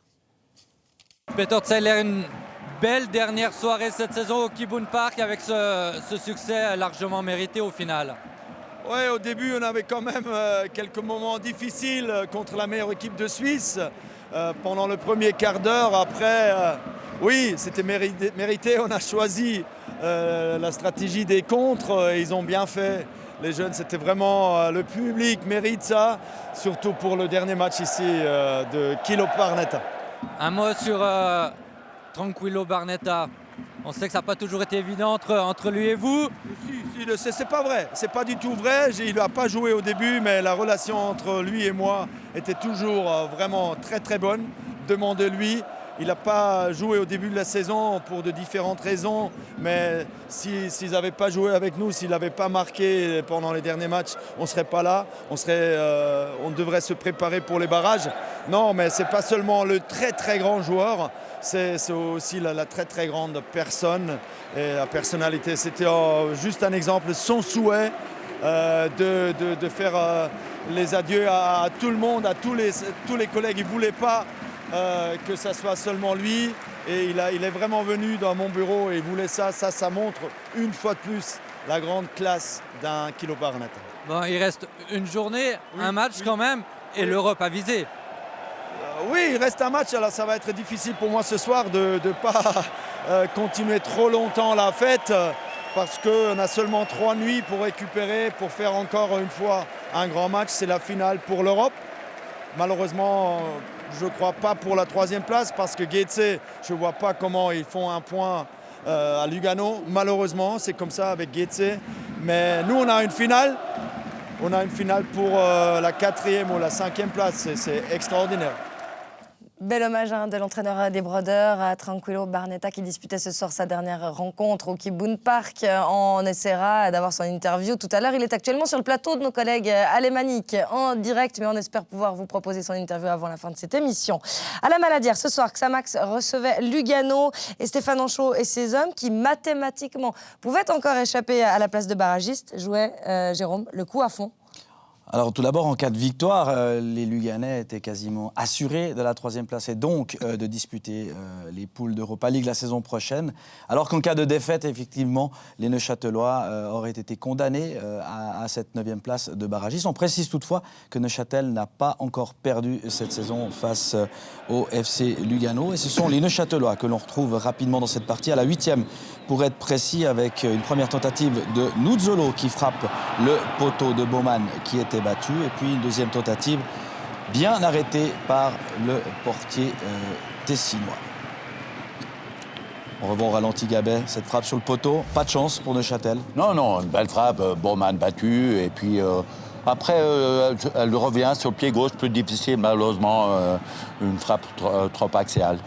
Peter Zeidler, une belle dernière soirée cette saison au Kibun Park avec ce succès largement mérité au final. Oui, au début, on avait quand même quelques moments difficiles contre la meilleure équipe de Suisse pendant le premier quart d'heure. Après, oui, c'était mérité. On a choisi la stratégie des contres et ils ont bien fait. Les jeunes, c'était vraiment le public mérite ça, surtout pour le dernier match ici de Kilo Barnetta. Un mot sur Tranquillo Barnetta. On sait que ça n'a pas toujours été évident entre lui et vous. Si, c'est pas vrai. C'est pas du tout vrai. Il n'a pas joué au début, mais la relation entre lui et moi était toujours vraiment très très bonne. Demandez-lui. Il n'a pas joué au début de la saison pour de différentes raisons, mais s'ils n'avaient pas joué avec nous, s'il n'avait pas marqué pendant les derniers matchs, on ne serait pas là. On devrait se préparer pour les barrages. Non, mais ce n'est pas seulement le très très grand joueur, c'est aussi la très très grande personne et la personnalité. C'était juste un exemple, son souhait de faire les adieux à tout le monde, à tous les collègues. Il ne voulait pas que ça soit seulement lui et il est vraiment venu dans mon bureau et il voulait ça montre une fois de plus la grande classe d'un Kilo Barnetta. Bon, il reste une journée, un match quand même et l'Europe à viser. Oui, il reste un match, alors ça va être difficile pour moi ce soir de ne pas continuer trop longtemps la fête parce qu'on a seulement 3 nuits pour récupérer, pour faire encore une fois un grand match, c'est la finale pour l'Europe. Malheureusement, je ne crois pas pour la 3e place parce que Getse, je ne vois pas comment ils font un point à Lugano. Malheureusement, c'est comme ça avec Getse. Mais nous, on a une finale. On a une finale pour la 4e ou la 5e place. C'est extraordinaire. Bel hommage de l'entraîneur des Brodeurs à Tranquillo Barnetta qui disputait ce soir sa dernière rencontre au Kibun Park. On essaiera d'avoir son interview tout à l'heure. Il est actuellement sur le plateau de nos collègues alémaniques en direct, mais on espère pouvoir vous proposer son interview avant la fin de cette émission. À la Maladière, ce soir, Xamax recevait Lugano et Stéphane Anchaud et ses hommes qui mathématiquement pouvaient encore échapper à la place de barragiste, jouaient, Jérôme, le coup à fond. Alors tout d'abord, en cas de victoire, les Luganais étaient quasiment assurés de la 3e place et donc de disputer les poules d'Europa League la saison prochaine. Alors qu'en cas de défaite, effectivement, les Neuchâtelois auraient été condamnés à cette 9e place de barragiste. On précise toutefois que Neuchâtel n'a pas encore perdu cette saison face au FC Lugano. Et ce sont les Neuchâtelois que l'on retrouve rapidement dans cette partie, à la 8e pour être précis, avec une première tentative de Nuzzolo qui frappe le poteau de Baumann qui était battu, et puis une deuxième tentative bien arrêtée par le portier tessinois. On revoit au ralenti Gabet, cette frappe sur le poteau, pas de chance pour Neuchâtel. Non, une belle frappe, Baumann battu, et puis après elle revient sur le pied gauche, plus difficile malheureusement, une frappe trop axiale.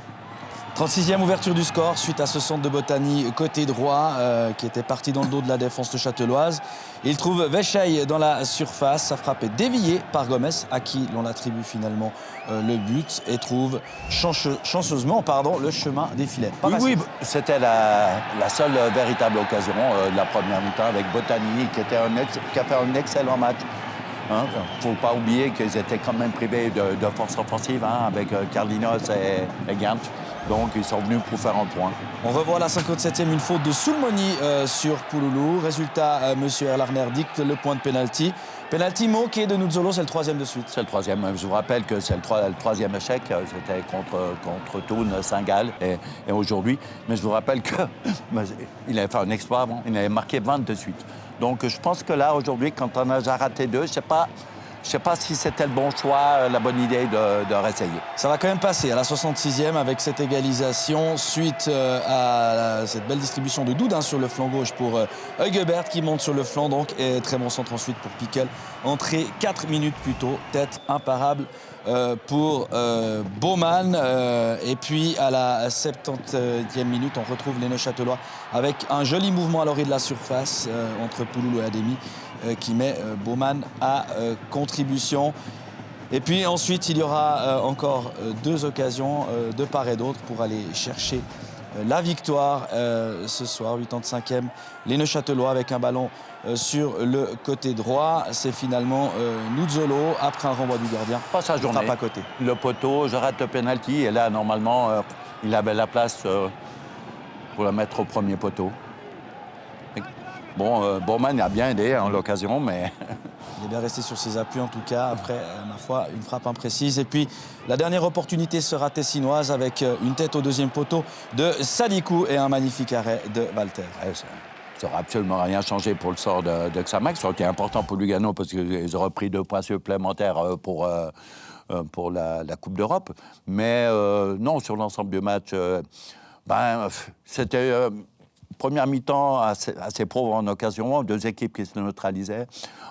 36e ouverture du score suite à ce centre de Botany côté droit qui était parti dans le dos de la défense neuchâteloise. Il trouve Vecheil dans la surface, sa frappe est déviée par Gomez à qui l'on attribue finalement le but et trouve chanceusement le chemin des filets. Oui, c'était la seule véritable occasion de la première mi-temps avec Botany qui a fait un excellent match. Il ne faut pas oublier qu'ils étaient quand même privés de force offensive avec Carlinos et Gant. Donc ils sont venus pour faire un point. On revoit à la 57e une faute de Soulmoni sur Pouloulou. Résultat, monsieur Erlarner dicte le point de pénalty. Pénalty manqué de Nuzzolo, c'est le 3e de suite. C'est le 3e. Je vous rappelle que c'est le 3e échec. C'était contre Thun, Saint-Gall et aujourd'hui. Mais je vous rappelle qu'il avait fait un exploit avant. Il avait marqué 20 de suite. Donc je pense que là, aujourd'hui, quand on a déjà raté 2, je ne sais pas si c'était le bon choix, la bonne idée de réessayer. Ça va quand même passer à la 66e avec cette égalisation suite à cette belle distribution de Doudin sur le flanc gauche pour Huguebert qui monte sur le flanc donc et très bon centre ensuite pour Pickel. Entrée 4 minutes plus tôt, tête imparable pour Baumann. Et puis à la 70e minute, on retrouve les Neuchâtelois avec un joli mouvement à l'orée de la surface entre Pouloulou et Ademi. Qui met Baumann à contribution. Et puis ensuite, il y aura encore 2 occasions de part et d'autre pour aller chercher la victoire ce soir, 85e. Les Neuchâtelois avec un ballon sur le côté droit. C'est finalement Nuzzolo, après un renvoi du gardien. Pas sa journée. Pas côté. Le poteau, je rate le penalty et là, normalement, il avait la place pour la mettre au premier poteau. Bon, Baumann a bien aidé en l'occasion, mais... Il est bien resté sur ses appuis en tout cas. Après, ma foi, une frappe imprécise. Et puis, la dernière opportunité sera tessinoise avec une tête au 2e poteau de Sadikou et un magnifique arrêt de Walter. Ouais, ça n'aura absolument rien changé pour le sort de Xamax. Ça aurait été important pour Lugano parce qu'ils auraient pris 2 points supplémentaires pour la Coupe d'Europe. Mais non, sur l'ensemble du match, c'était... Première mi-temps assez pauvre en occasion, 2 équipes qui se neutralisaient.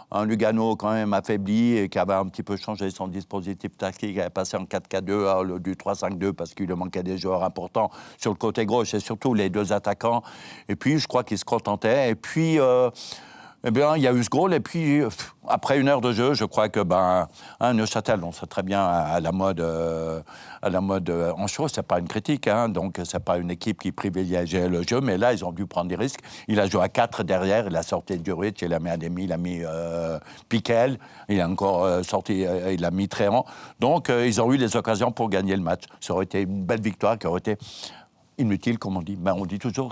Un Lugano quand même affaibli et qui avait un petit peu changé son dispositif tactique, qui avait passé en 4-4-2 du 3-5-2 parce qu'il lui manquait des joueurs importants sur le côté gauche et surtout les 2 attaquants. Et puis je crois qu'ils se contentaient. Et puis eh bien, il y a eu ce goal. Et puis après 1 heure de jeu, je crois que Neuchâtel, on sait très bien à la mode en chaud, c'est pas une critique, hein, donc c'est pas une équipe qui privilégiait le jeu, mais là ils ont dû prendre des risques. Il a joué à 4 derrière, il a sorti Djuric, il a mis Ademi, il a mis Pickel, il a encore sorti, il a mis Tréant. Donc ils ont eu les occasions pour gagner le match. Ça aurait été une belle victoire qui aurait été inutile, comme on dit. On dit toujours.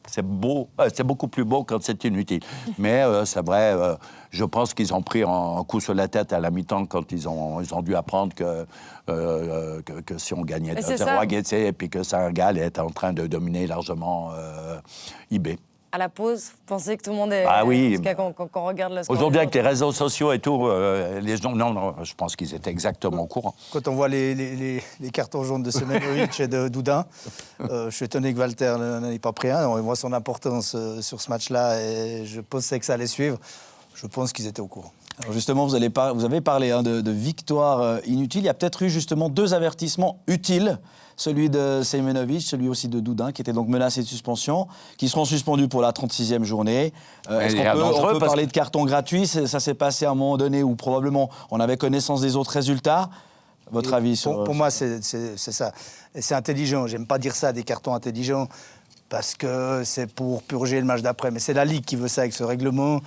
C'est beau, c'est beaucoup plus beau quand c'est inutile. Mais c'est vrai, je pense qu'ils ont pris un coup sur la tête à la mi-temps quand ils ont dû apprendre que si on gagnait 2-0 à Guetze et puis que Saint-Gall était en train de dominer largement IB. À la pause, vous pensez que tout le monde est... Ah oui. Quand on regarde le score... Aujourd'hui, avec les réseaux sociaux et tout, les gens... Non, je pense qu'ils étaient exactement au courant. Quand on voit les cartons jaunes de Semenovic et de Doudin, je suis étonné que Walter n'en ait pas pris un. On voit son importance sur ce match-là et je pensais que ça allait suivre. Je pense qu'ils étaient au courant. Alors justement, vous avez parlé de victoire inutile. Il y a peut-être eu justement 2 avertissements utiles. Celui de Semenovic, celui aussi de Doudin, qui étaient donc menacés de suspension, qui seront suspendus pour la 36e journée. Est-ce qu'on peut parler de carton gratuit? Ça s'est passé à un moment donné où probablement on avait connaissance des autres résultats. Votre avis sur... Pour moi, c'est ça. Et c'est intelligent. J'aime pas dire ça, des cartons intelligents, parce que c'est pour purger le match d'après. Mais c'est la Ligue qui veut ça avec ce règlement.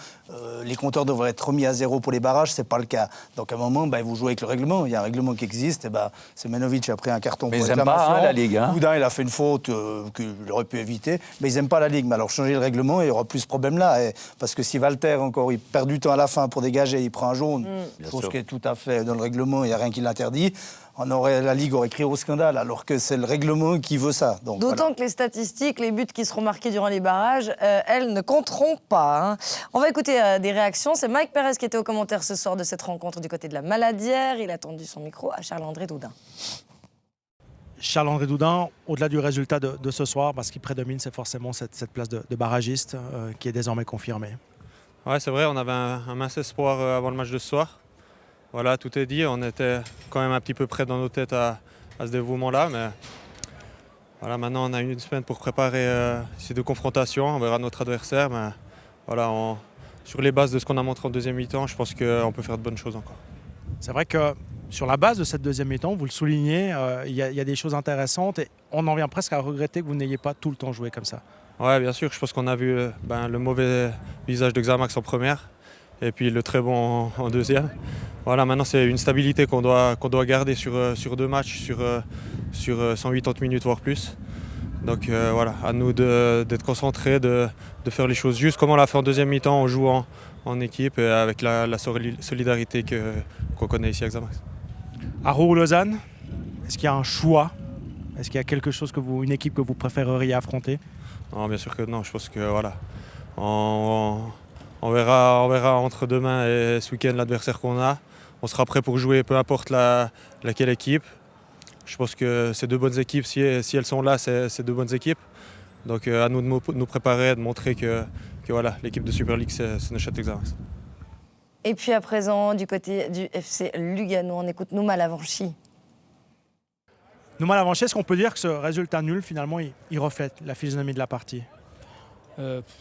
Les compteurs devraient être remis à 0 pour les barrages, c'est pas le cas. Donc à un moment, vous jouez avec le règlement. Il y a un règlement qui existe. Et Semenovic a pris un carton mais pour réclamation. Mais ils n'aiment pas la Ligue. Hein. Doudin, il a fait une faute qu'il aurait pu éviter. Mais ils n'aiment pas la Ligue. Mais alors changer le règlement, il n'y aura plus ce problème-là. Parce que si Walter, encore, il perd du temps à la fin pour dégager, il prend un jaune, chose qui est tout à fait dans le règlement, il n'y a rien qui l'interdit. La Ligue aurait crié au scandale, alors que c'est le règlement qui veut ça. D'autant que les statistiques, les buts qui seront marqués durant les barrages, elles ne compteront pas. Hein. On va écouter des réactions. C'est Mike Pérez qui était au commentaire ce soir de cette rencontre du côté de la Maladière. Il a tendu son micro à Charles-André Doudin. Charles-André Doudin, au-delà du résultat de ce soir, parce qu'il prédomine, c'est forcément cette place de barragiste qui est désormais confirmée. Ouais, c'est vrai, on avait un mince espoir avant le match de ce soir. Voilà, tout est dit, on était quand même un petit peu près dans nos têtes à ce dévouement-là, mais voilà, maintenant on a une semaine pour préparer ces 2 confrontations, on verra notre adversaire, mais voilà, sur les bases de ce qu'on a montré en deuxième mi-temps, je pense qu'on peut faire de bonnes choses encore. C'est vrai que sur la base de cette deuxième mi-temps, vous le soulignez, il y a des choses intéressantes et on en vient presque à regretter que vous n'ayez pas tout le temps joué comme ça. Oui, bien sûr, je pense qu'on a vu le mauvais visage de Xamax en première et puis le très bon en deuxième. Voilà, maintenant c'est une stabilité qu'on doit garder sur 2 matchs, sur 180 minutes, voire plus. Donc voilà, à nous d'être concentrés, de faire les choses juste comme on l'a fait en deuxième mi-temps en jouant en équipe et avec la solidarité qu'on connaît ici à Xamax. Aro ou Lausanne, est-ce qu'il y a un choix? Est-ce qu'il y a quelque chose une équipe que vous préféreriez affronter? Non, bien sûr que non. Je pense que voilà, on verra entre demain et ce week-end l'adversaire qu'on a. On sera prêt pour jouer, peu importe laquelle équipe. Je pense que ces deux bonnes équipes, si elles sont là, c'est deux bonnes équipes. Donc à nous de nous préparer, de montrer que voilà, l'équipe de Super League, c'est Neuchâtel Xamax. Et puis à présent, du côté du FC Lugano, on écoute Nouma Lavanchy. Nouma Lavanchy, est-ce qu'on peut dire que ce résultat nul, finalement, il reflète la physionomie de la partie?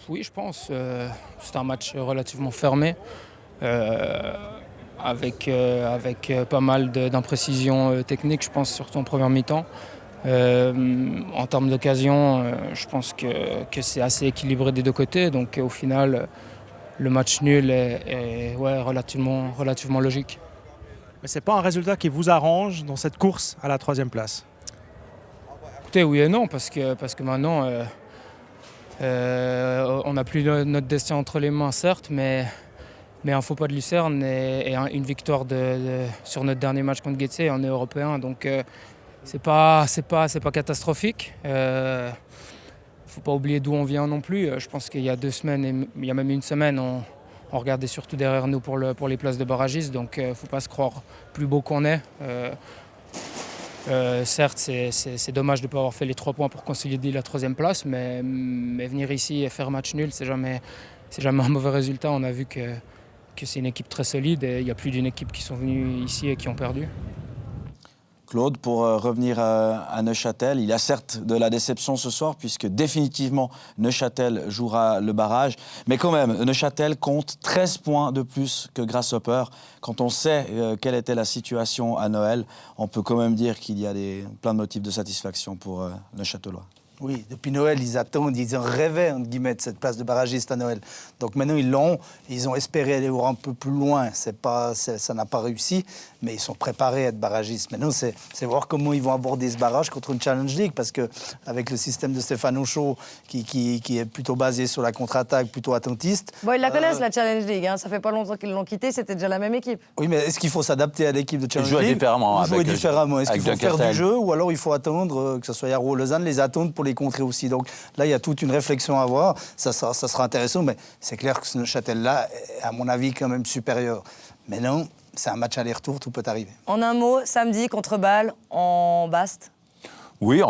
Oui, je pense. C'est un match relativement fermé. Avec pas mal d'imprécisions techniques, je pense, surtout en première mi-temps. En termes d'occasion, je pense que c'est assez équilibré des deux côtés. Donc au final, le match nul est relativement logique. Mais ce n'est pas un résultat qui vous arrange dans cette course à la 3e place? Écoutez, oui et non, parce que maintenant, on n'a plus notre destin entre les mains, certes, mais un faux pas de Lucerne et une victoire sur notre dernier match contre Getse, on est européen, donc c'est pas catastrophique. Faut pas oublier d'où on vient non plus. Je pense qu'il y a 2 semaines, et il y a même une semaine, on regardait surtout derrière nous pour les places de barragistes, donc faut pas se croire plus beau qu'on est. Certes, c'est dommage de ne pas avoir fait les 3 points pour consolider la 3e place, mais venir ici et faire match nul, c'est jamais un mauvais résultat. On a vu que c'est une équipe très solide et il y a plus d'une équipe qui sont venues ici et qui ont perdu. Claude, pour revenir à Neuchâtel, il y a certes de la déception ce soir puisque définitivement Neuchâtel jouera le barrage. Mais quand même, Neuchâtel compte 13 points de plus que Grasshopper. Quand on sait quelle était la situation à Noël, on peut quand même dire qu'il y a plein de motifs de satisfaction pour Neuchâtelois. Oui, depuis Noël, ils attendent, ils en rêvaient, entre guillemets, de cette place de barragiste à Noël. Donc maintenant, ils l'ont, ils ont espéré aller un peu plus loin. Ça n'a pas réussi, mais ils sont préparés à être barragistes. Maintenant, c'est voir comment ils vont aborder ce barrage contre une Challenge League, parce qu'avec le système de Stéphane Auchaud, qui est plutôt basé sur la contre-attaque, plutôt attentiste... Bon, ils la connaissent, la Challenge League, hein. Ça fait pas longtemps qu'ils l'ont quittée, c'était déjà la même équipe. Oui, mais est-ce qu'il faut s'adapter à l'équipe de Challenge League? Jouer différemment. Est-ce qu'il faut faire du jeu, ou alors il faut attendre, que ce soit Yaro ou Lausanne, les attendre pour les contrer aussi. Donc là, il y a toute une réflexion à avoir. Ça sera intéressant, mais c'est clair que ce Neuchâtel-là est, à mon avis, quand même supérieur. Mais non, c'est un match aller-retour, tout peut arriver. En un mot, samedi contre Bâle, en Baste. Oui,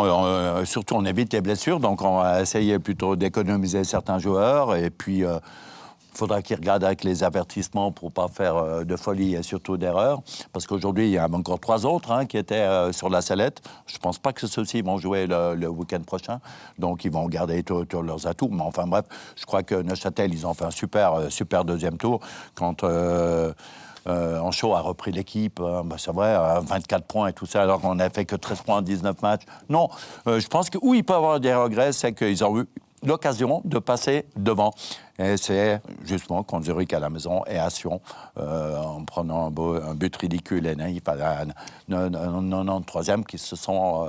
surtout on évite les blessures, donc on va essayer plutôt d'économiser certains joueurs. Et puis, il faudra qu'ils regardent avec les avertissements pour ne pas faire de folie et surtout d'erreurs. Parce qu'aujourd'hui, il y a encore 3 autres qui étaient sur la sellette. Je ne pense pas que ceux-ci vont jouer le week-end prochain. Donc, ils vont garder tous leurs atouts. Mais enfin, bref, je crois que Neuchâtel, ils ont fait un super deuxième tour. Quand Anchaud a repris l'équipe, c'est vrai, 24 points et tout ça, alors qu'on n'a fait que 13 points en 19 matchs. Non, je pense que où il peut y avoir des regrets, c'est qu'ils ont eu l'occasion de passer devant. Et c'est justement contre Zurich à la maison et à Sion, en prenant un but ridicule et naïf à la 93e, qui se sont,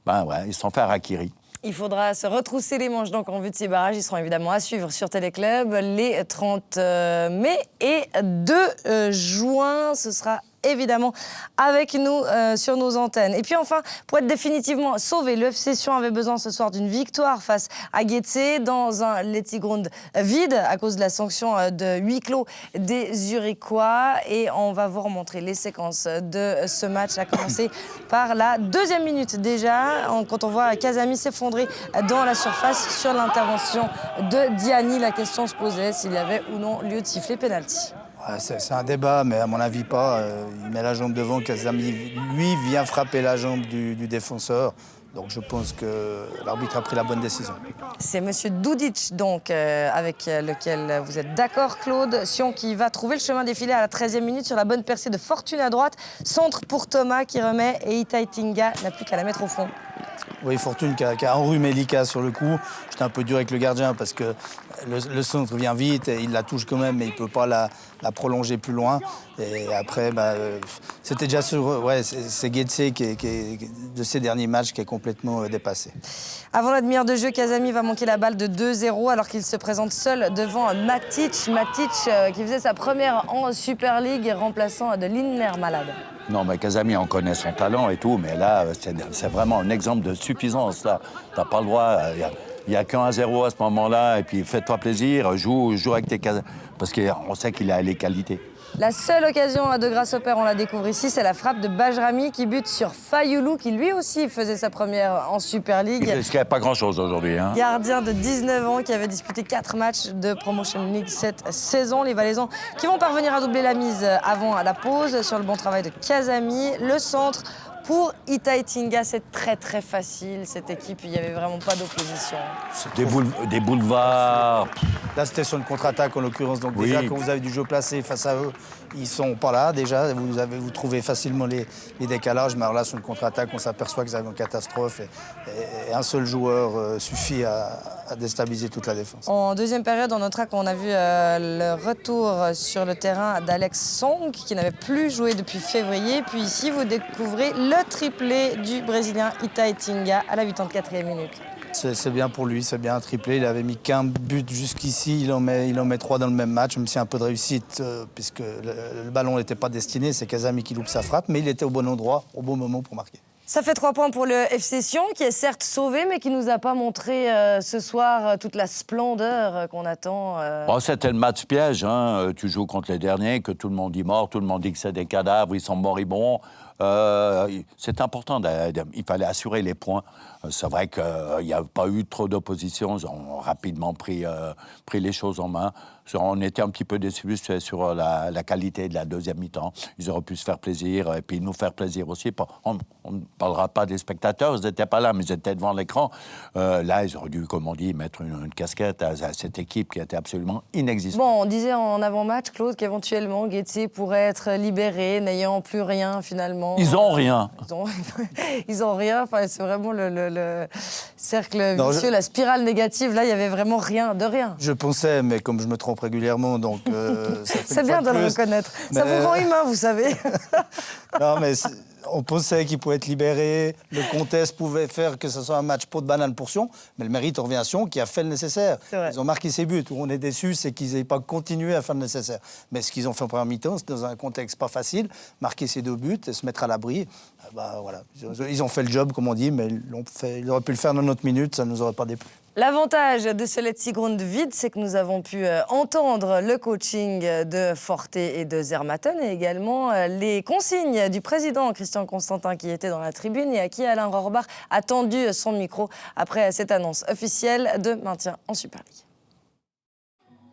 ils se sont fait harakiri. Il faudra se retrousser les manches donc en vue de ces barrages. Ils seront évidemment à suivre sur Téléclub les 30 mai et 2 juin. Ce sera évidemment avec nous sur nos antennes. Et puis enfin, pour être définitivement sauvé, le FC Sion avait besoin ce soir d'une victoire face à Getse dans un Letzigrund vide à cause de la sanction de huis clos des Zurichois. Et on va vous remontrer les séquences de ce match, à commencer par la 2e minute déjà, quand on voit Casami s'effondrer dans la surface sur l'intervention de Diani. La question se posait s'il y avait ou non lieu de siffler pénalty. C'est un débat, mais à mon avis pas. Il met la jambe devant, Casami, lui, vient frapper la jambe du défenseur. Donc je pense que l'arbitre a pris la bonne décision. C'est monsieur Dudic, donc, avec lequel vous êtes d'accord, Claude. Sion qui va trouver le chemin défilé à la 13e minute sur la bonne percée de Fortune à droite. Centre pour Thomas qui remet et Itai Tinga n'a plus qu'à la mettre au fond. Oui, Fortune qui a enrhumé Lika sur le coup. J'étais un peu dur avec le gardien parce que le centre vient vite et il la touche quand même, mais il ne peut pas la prolonger plus loin. Et après, c'était déjà sur... Ouais, c'est Getse de ces derniers matchs qui est complètement dépassé. Avant la demi-heure de jeu, Casami va manquer la balle de 2-0 alors qu'il se présente seul devant Matic. Matic qui faisait sa première en Super League, remplaçant de Linner malade. Non, mais Casami, on connaît son talent et tout, mais là, c'est vraiment un exemple de suffisance. Là, t'as pas le droit. Il n'y a qu'un 1-0 à ce moment-là, et puis fais-toi plaisir, joue avec tes Casami, parce qu'on sait qu'il a les qualités. La seule occasion de Grasshopper, on la découvre ici, c'est la frappe de Bajrami qui bute sur Fayoulou, qui lui aussi faisait sa première en Super League. Il risquait pas grand-chose aujourd'hui. Hein. Gardien de 19 ans qui avait disputé 4 matchs de Promotion League cette saison. Les Valaisans qui vont parvenir à doubler la mise avant la pause sur le bon travail de Casami. Le centre pour Itaitinga, c'est très très facile. Cette équipe, il n'y avait vraiment pas d'opposition. Des boulevards. Là, c'était sur une contre-attaque en l'occurrence. Donc oui. déjà, quand vous avez du jeu placé face à eux, ils sont pas là déjà. Vous trouvez facilement les décalages. Mais alors là, sur une contre-attaque, on s'aperçoit qu'ils arrivent en catastrophe. Et un seul joueur suffit à déstabiliser toute la défense. En deuxième période, on notera qu'on a vu le retour sur le terrain d'Alex Song, qui n'avait plus joué depuis février. Puis ici, vous découvrez le triplé du Brésilien Itaitinga à la 84e minute. C'est bien pour lui, c'est bien un triplé. Il avait mis qu'un but jusqu'ici, il en met 3 dans le même match, même s'il y a un peu de réussite, puisque le ballon n'était pas destiné. C'est Casami qui loupe sa frappe, mais il était au bon endroit, au bon moment pour marquer. Ça fait 3 points pour le FC Sion, qui est certes sauvé, mais qui ne nous a pas montré ce soir toute la splendeur qu'on attend. Bon, c'était le match piège. Hein. Tu joues contre les derniers, que tout le monde dit mort, tout le monde dit que c'est des cadavres, ils sont moribonds. C'est important, il fallait assurer les points. C'est vrai qu'il n'y a pas eu trop d'opposition, ils ont rapidement pris les choses en main. On était un petit peu déçus sur la qualité de la deuxième mi-temps. Ils auraient pu se faire plaisir et puis nous faire plaisir aussi. On ne parlera pas des spectateurs, ils n'étaient pas là, mais ils étaient devant l'écran. Là, ils auraient dû, comme on dit, mettre une casquette à cette équipe qui était absolument inexistante. Bon, on disait en avant-match, Claude, qu'éventuellement Getse pourrait être libéré, n'ayant plus rien finalement. Ils n'ont rien. Ils ont rien. Enfin, c'est vraiment le cercle vicieux, la spirale négative. Là, il n'y avait vraiment rien, de rien. Je pensais, mais comme je me trompe régulièrement, donc... c'est bien de le reconnaître. Mais... Ça vous rend humain, vous savez. Non, mais... On pensait qu'il pouvait être libéré, le contest pouvait faire que ce soit un match pot de banane pour Sion, mais le mérite revient à Sion qui a fait le nécessaire. Ils ont marqué ses buts. Où on est déçu, c'est qu'ils n'aient pas continué à faire le nécessaire. Mais ce qu'ils ont fait en première mi-temps, c'est dans un contexte pas facile, marquer ses 2 buts et se mettre à l'abri. Voilà. Ils ont fait le job, comme on dit, mais ils auraient pu le faire dans notre minute, ça ne nous aurait pas déplu. L'avantage de ce Let's Grund vide, c'est que nous avons pu entendre le coaching de Forte et de Zermatten et également les consignes du président Christian Constantin qui était dans la tribune et à qui Alain Rohrbach a tendu son micro après cette annonce officielle de maintien en Super League.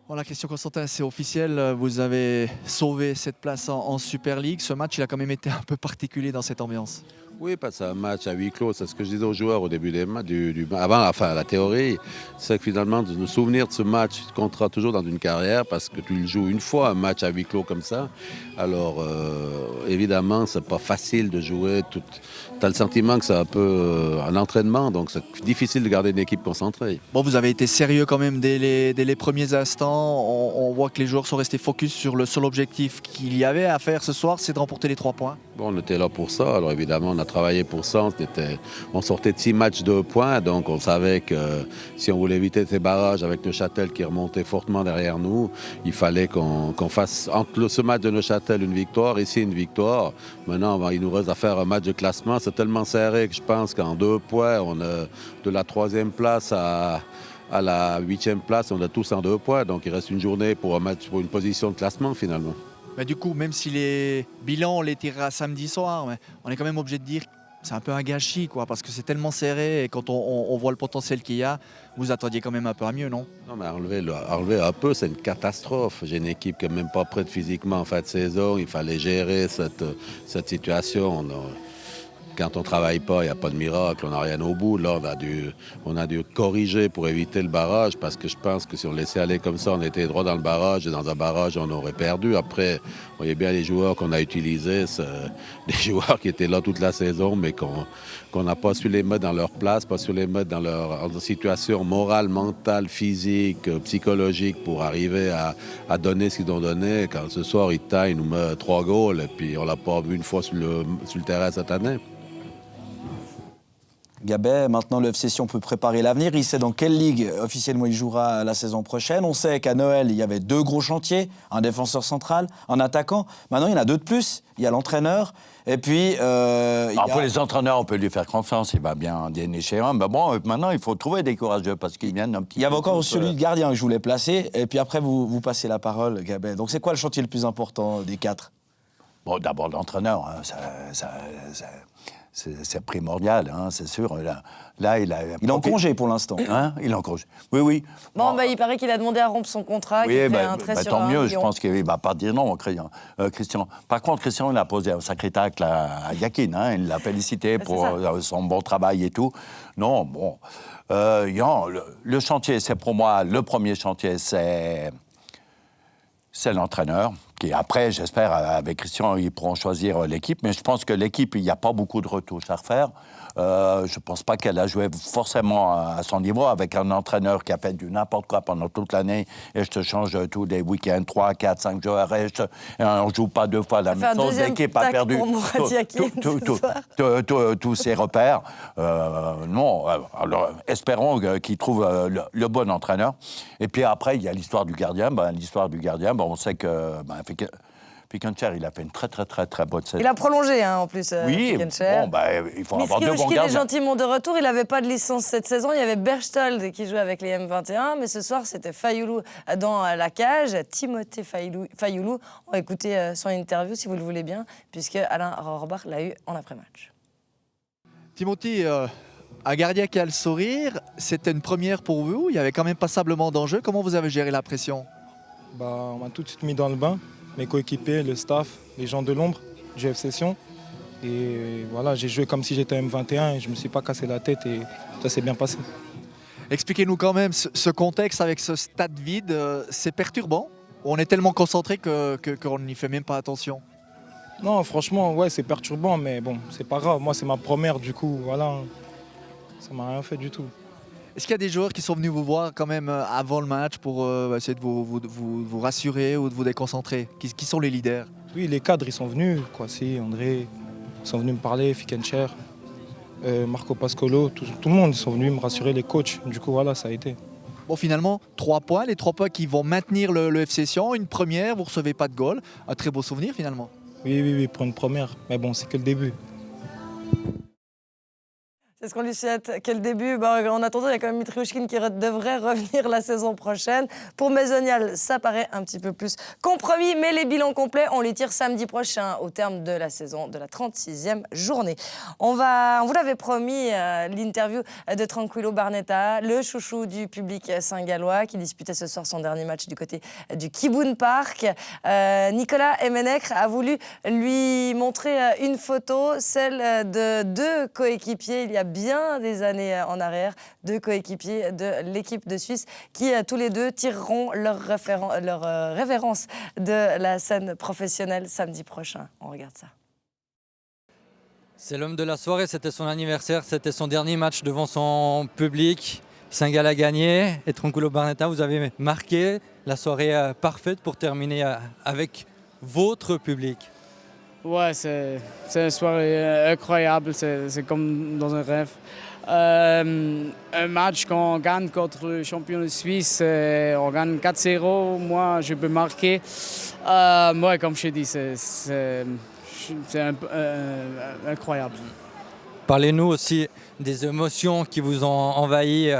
Voilà, Christian Constantin, c'est officiel, vous avez sauvé cette place en Super League. Ce match, il a quand même été un peu particulier dans cette ambiance. Oui, parce que c'est un match à huis clos, c'est ce que je disais aux joueurs au début des matchs, la théorie, c'est que finalement, de nous souvenir de ce match comptera toujours dans une carrière parce que tu le joues une fois, un match à huis clos comme ça. Alors, évidemment, c'est pas facile de jouer. Tu as le sentiment que c'est un peu un entraînement, donc c'est difficile de garder une équipe concentrée. Bon, vous avez été sérieux quand même dès les premiers instants. On voit que les joueurs sont restés focus sur le seul objectif qu'il y avait à faire ce soir, c'est de remporter les 3 points. Bon, on était là pour ça, alors évidemment, on a travaillé pour ça. On sortait de 6 matchs de points, donc on savait que si on voulait éviter ces barrages avec Neuchâtel qui remontait fortement derrière nous, il fallait qu'on fasse entre ce match de Neuchâtel une victoire, ici une victoire. Maintenant, il nous reste à faire un match de classement. C'est tellement serré que je pense qu'en 2 points, on a de la 3e place à la 8e place, on a tous en 2 points. Donc il reste une journée pour un match, pour une position de classement finalement. Mais du coup, même si les bilans, on les tirera samedi soir, mais on est quand même obligé de dire que c'est un peu un gâchis, quoi, parce que c'est tellement serré et quand on voit le potentiel qu'il y a, vous attendiez quand même un peu à mieux, non? Non, mais enlever un peu, c'est une catastrophe. J'ai une équipe qui n'est même pas prête physiquement en fin de saison. Il fallait gérer cette situation. quand on ne travaille pas, il n'y a pas de miracle, on n'a rien au bout. Là, on a dû corriger pour éviter le barrage, parce que je pense que si on laissait aller comme ça, on était droit dans le barrage, et dans un barrage, on aurait perdu. Après, vous voyez bien les joueurs qu'on a utilisés, des joueurs qui étaient là toute la saison, mais qu'on n'a pas su les mettre dans leur place, pas su les mettre dans leur situation morale, mentale, physique, psychologique, pour arriver à donner ce qu'ils ont donné. Quand ce soir, il nous met 3 goals, et puis on ne l'a pas vu une fois sur le terrain cette année. Gabet, maintenant le FC Sion peut préparer l'avenir. Il sait dans quelle ligue officiellement il jouera la saison prochaine. On sait qu'à Noël, il y avait 2 gros chantiers, un défenseur central, un attaquant. Maintenant, il y en a 2 de plus. Il y a l'entraîneur. Et puis... Pour les entraîneurs, on peut lui faire confiance. Il va bien dénicher un. Mais bon, maintenant, il faut trouver des courageux parce qu'ils viennent un petit peu... Il y avait encore celui de gardien que je voulais placer. Et puis après, vous passez la parole, Gabet. Donc, c'est quoi le chantier le plus important des 4 ? Bon, d'abord l'entraîneur. Hein, c'est primordial, hein, c'est sûr. Là, il est en congé pour l'instant. Hein, il est en congé. Oui. Bon, il paraît qu'il a demandé à rompre son contrat. Oui, qu'il fait un trait sur tant mieux, million. je pense qu'il ne va pas dire non, Christian. Par contre, Christian, il a posé un sacré tacle à Yakin. Hein, il l'a félicité pour son bon travail et tout. Non, bon. Le chantier, c'est pour moi, le premier chantier, c'est l'entraîneur. Et après, j'espère, avec Christian, ils pourront choisir l'équipe. Mais je pense que l'équipe, il n'y a pas beaucoup de retouches à refaire. Je ne pense pas qu'elle a joué forcément à son niveau avec un entraîneur qui a fait du n'importe quoi pendant toute l'année. Et je te change tous les week-ends, 3, 4, 5 joueurs. Et on ne joue pas 2 fois la même chose. L'équipe a perdu tous ses repères. Non, alors espérons qu'il trouve le bon entraîneur. Et puis après, il y a l'histoire du gardien. On sait que... Fickencher, il a fait une très bonne saison. Il a prolongé, en plus, oui, Fickencher. Il faut avoir 2 bons gardiens. est gentiment de retour. Il n'avait pas de licence cette saison. Il y avait Berchtold qui jouait avec les M21. Mais ce soir, c'était Fayoulou dans la cage. Timothée Fayoulou. On va écouter son interview, si vous le voulez bien, puisque Alain Rohrbach l'a eu en après-match. Timothée, un gardien qui a le sourire, c'était une première pour vous. Il y avait quand même passablement d'enjeux. Comment vous avez géré la pression ? On m'a tout de suite mis dans le bain, mes coéquipiers, le staff, les gens de l'ombre du FC Sion. Et voilà, j'ai joué comme si j'étais M21 et je ne me suis pas cassé la tête et ça s'est bien passé. Expliquez-nous quand même ce contexte avec ce stade vide, c'est perturbant ? On est tellement concentré qu'on n'y fait même pas attention. Non, franchement, ouais, c'est perturbant, mais bon, c'est pas grave. Moi, c'est ma première, du coup, voilà, ça m'a rien fait du tout. Est-ce qu'il y a des joueurs qui sont venus vous voir quand même avant le match pour essayer de vous rassurer ou de vous déconcentrer ? Qui sont les leaders ? Oui, les cadres, ils sont venus. Kwasi, André, ils sont venus me parler, Fickencher, Marco Pascolo, tout le monde, ils sont venus me rassurer, les coachs. Du coup, voilà, ça a été. Bon, finalement, 3 points, les 3 points qui vont maintenir le FC Sion. Une première, vous ne recevez pas de goal. Un très beau souvenir, finalement. Oui, pour une première. Mais bon, c'est que le début. C'est ce qu'on lui souhaite. Quel début. En attendant, il y a quand même Mitriouchkine qui devrait revenir la saison prochaine. Pour Maisonial, ça paraît un petit peu plus compromis, mais les bilans complets, on les tire samedi prochain au terme de la saison, de la 36e journée. On vous l'avait promis, l'interview de Tranquillo Barnetta, le chouchou du public saint-gallois, qui disputait ce soir son dernier match du côté du Kiboun Park. Nicolas Emenech a voulu lui montrer une photo, celle de 2 coéquipiers il y a bien des années en arrière, 2 coéquipiers de l'équipe de Suisse qui tous les 2 tireront leur révérence de la scène professionnelle samedi prochain. On regarde ça. C'est l'homme de la soirée, c'était son anniversaire, c'était son dernier match devant son public. Saint-Gall a gagné et Tranquillo Barnetta, vous avez marqué la soirée parfaite pour terminer avec votre public. Ouais, c'est une soirée incroyable, c'est comme dans un rêve. Un match qu'on gagne contre le champion de Suisse, on gagne 4-0, moi je peux marquer. Moi, comme je te dis, c'est incroyable. Parlez-nous aussi des émotions qui vous ont envahi.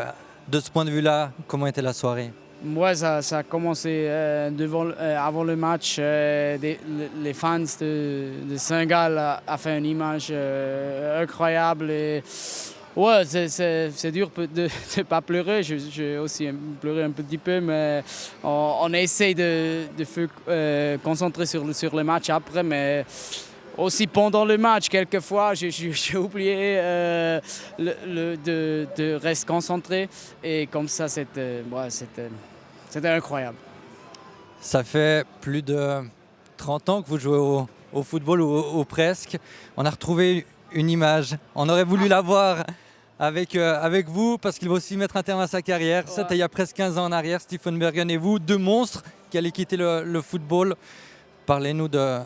De ce point de vue-là, comment était la soirée ? Moi, ça a commencé avant le match. Les fans de Saint-Gall a fait une image incroyable. Et, ouais, c'est dur de ne pas pleurer. J'ai aussi pleuré un petit peu, mais on essaie de se concentrer sur le match après. Mais aussi pendant le match, quelquefois, j'ai oublié de rester concentré. Et comme ça, c'était incroyable. Ça fait plus de 30 ans que vous jouez au football ou presque. On a retrouvé une image. On aurait voulu la voir avec vous parce qu'il va aussi mettre un terme à sa carrière. Ouais. C'était il y a presque 15 ans en arrière. Stephen Bergen et vous, deux monstres qui allaient quitter le football. Parlez-nous de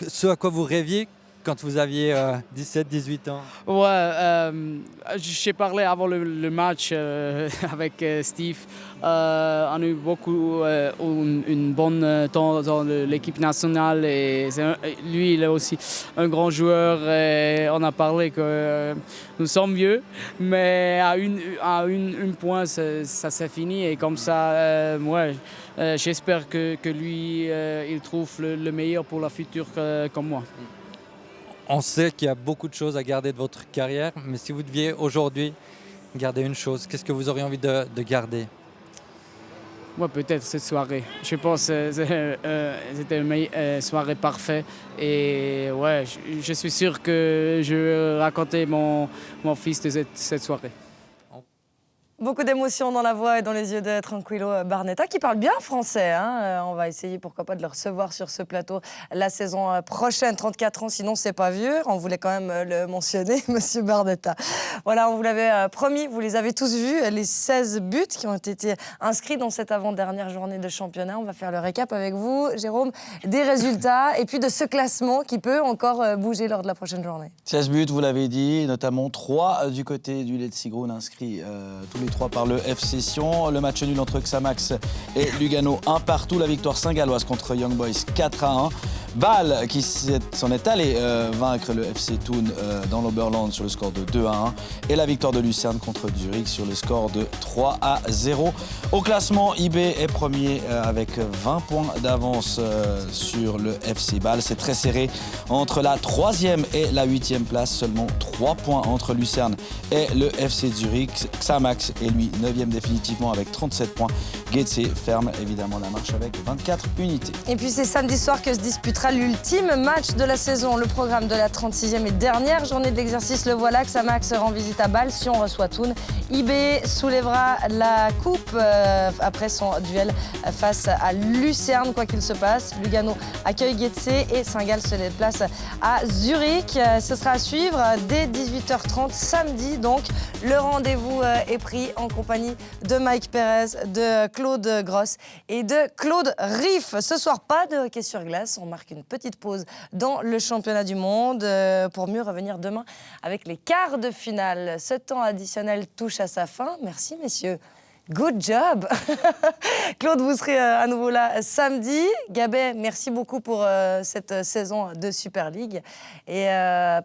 ce à quoi vous rêviez quand vous aviez 17-18 ans. Ouais, j'ai parlé avant le match avec Steve. On a eu beaucoup, une bonne temps dans l'équipe nationale. Et lui, il est aussi un grand joueur. Et on a parlé que nous sommes vieux, mais à une point, ça s'est fini. Et comme ça, j'espère que lui, il trouve le meilleur pour la future comme moi. On sait qu'il y a beaucoup de choses à garder de votre carrière, mais si vous deviez aujourd'hui garder une chose, qu'est-ce que vous auriez envie de garder? Ouais, peut-être cette soirée. Je pense que c'était une soirée parfaite. Et ouais, je suis sûr que je vais raconter mon fils de cette soirée. Beaucoup d'émotions dans la voix et dans les yeux de Tranquillo Barnetta, qui parle bien français. Hein. On va essayer, pourquoi pas, de le recevoir sur ce plateau la saison prochaine. 34 ans, sinon c'est pas vieux. On voulait quand même le mentionner, Monsieur Barnetta. Voilà, on vous l'avait promis, vous les avez tous vus, les 16 buts qui ont été inscrits dans cette avant-dernière journée de championnat. On va faire le récap avec vous, Jérôme, des résultats et puis de ce classement qui peut encore bouger lors de la prochaine journée. 16 buts, vous l'avez dit, notamment 3 du côté du Letzigrund inscrits tous les 3 par le FC Sion. Le match nul entre Xamax et Lugano 1-1. La victoire saint-galloise contre Young Boys 4-1. Bâle qui s'en est allé vaincre le FC Thun dans l'Oberland sur le score de 2-1. Et la victoire de Lucerne contre Zurich sur le score de 3-0. Au classement, IB est premier avec 20 points d'avance sur le FC Bâle. C'est très serré entre la 3e et la 8e place. Seulement 3 points entre Lucerne et le FC Zurich. Xamax est lui 9e définitivement avec 37 points. Getse ferme évidemment la marche avec 24 unités. Et puis c'est samedi soir que se disputera l'ultime match de la saison. Le programme de la 36e et dernière journée de l'exercice, le voilà. Xamax rend visite à Bâle, Sion reçoit Thun. IB soulèvera la coupe après son duel face à Lucerne, quoi qu'il se passe. Lugano accueille Getse et Saint-Gall se déplace à Zurich. Ce sera à suivre dès 18h30 samedi. Donc le rendez-vous est pris en compagnie de Mike Pérez, de Claude Gross et de Claude Riff. Ce soir, pas de hockey sur glace. On marque une petite pause dans le championnat du monde pour mieux revenir demain avec les quarts de finale. Ce temps additionnel touche à sa fin. Merci, messieurs. Good job. Claude, vous serez à nouveau là samedi. Gabet, merci beaucoup pour cette saison de Super League. Et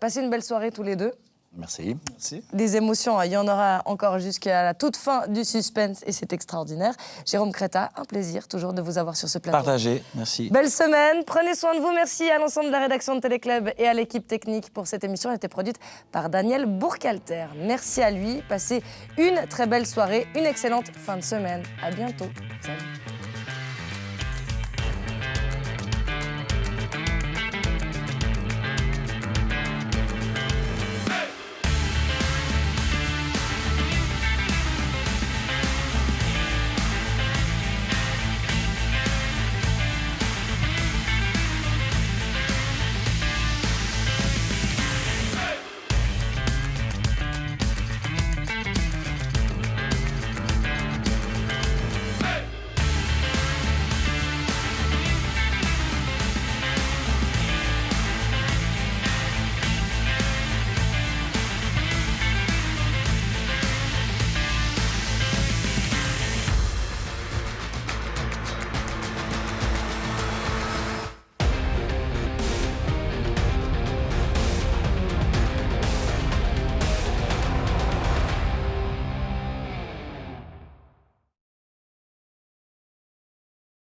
passez une belle soirée tous les deux. Merci. Merci. Des émotions, il y en aura encore jusqu'à la toute fin du suspense et c'est extraordinaire. Jérôme Créta, un plaisir toujours de vous avoir sur ce plateau. Partagé, merci. Belle semaine, prenez soin de vous. Merci à l'ensemble de la rédaction de Téléclub et à l'équipe technique pour cette émission. Elle a été produite par Daniel Bourcalter. Merci à lui, passez une très belle soirée, une excellente fin de semaine. À bientôt. Salut.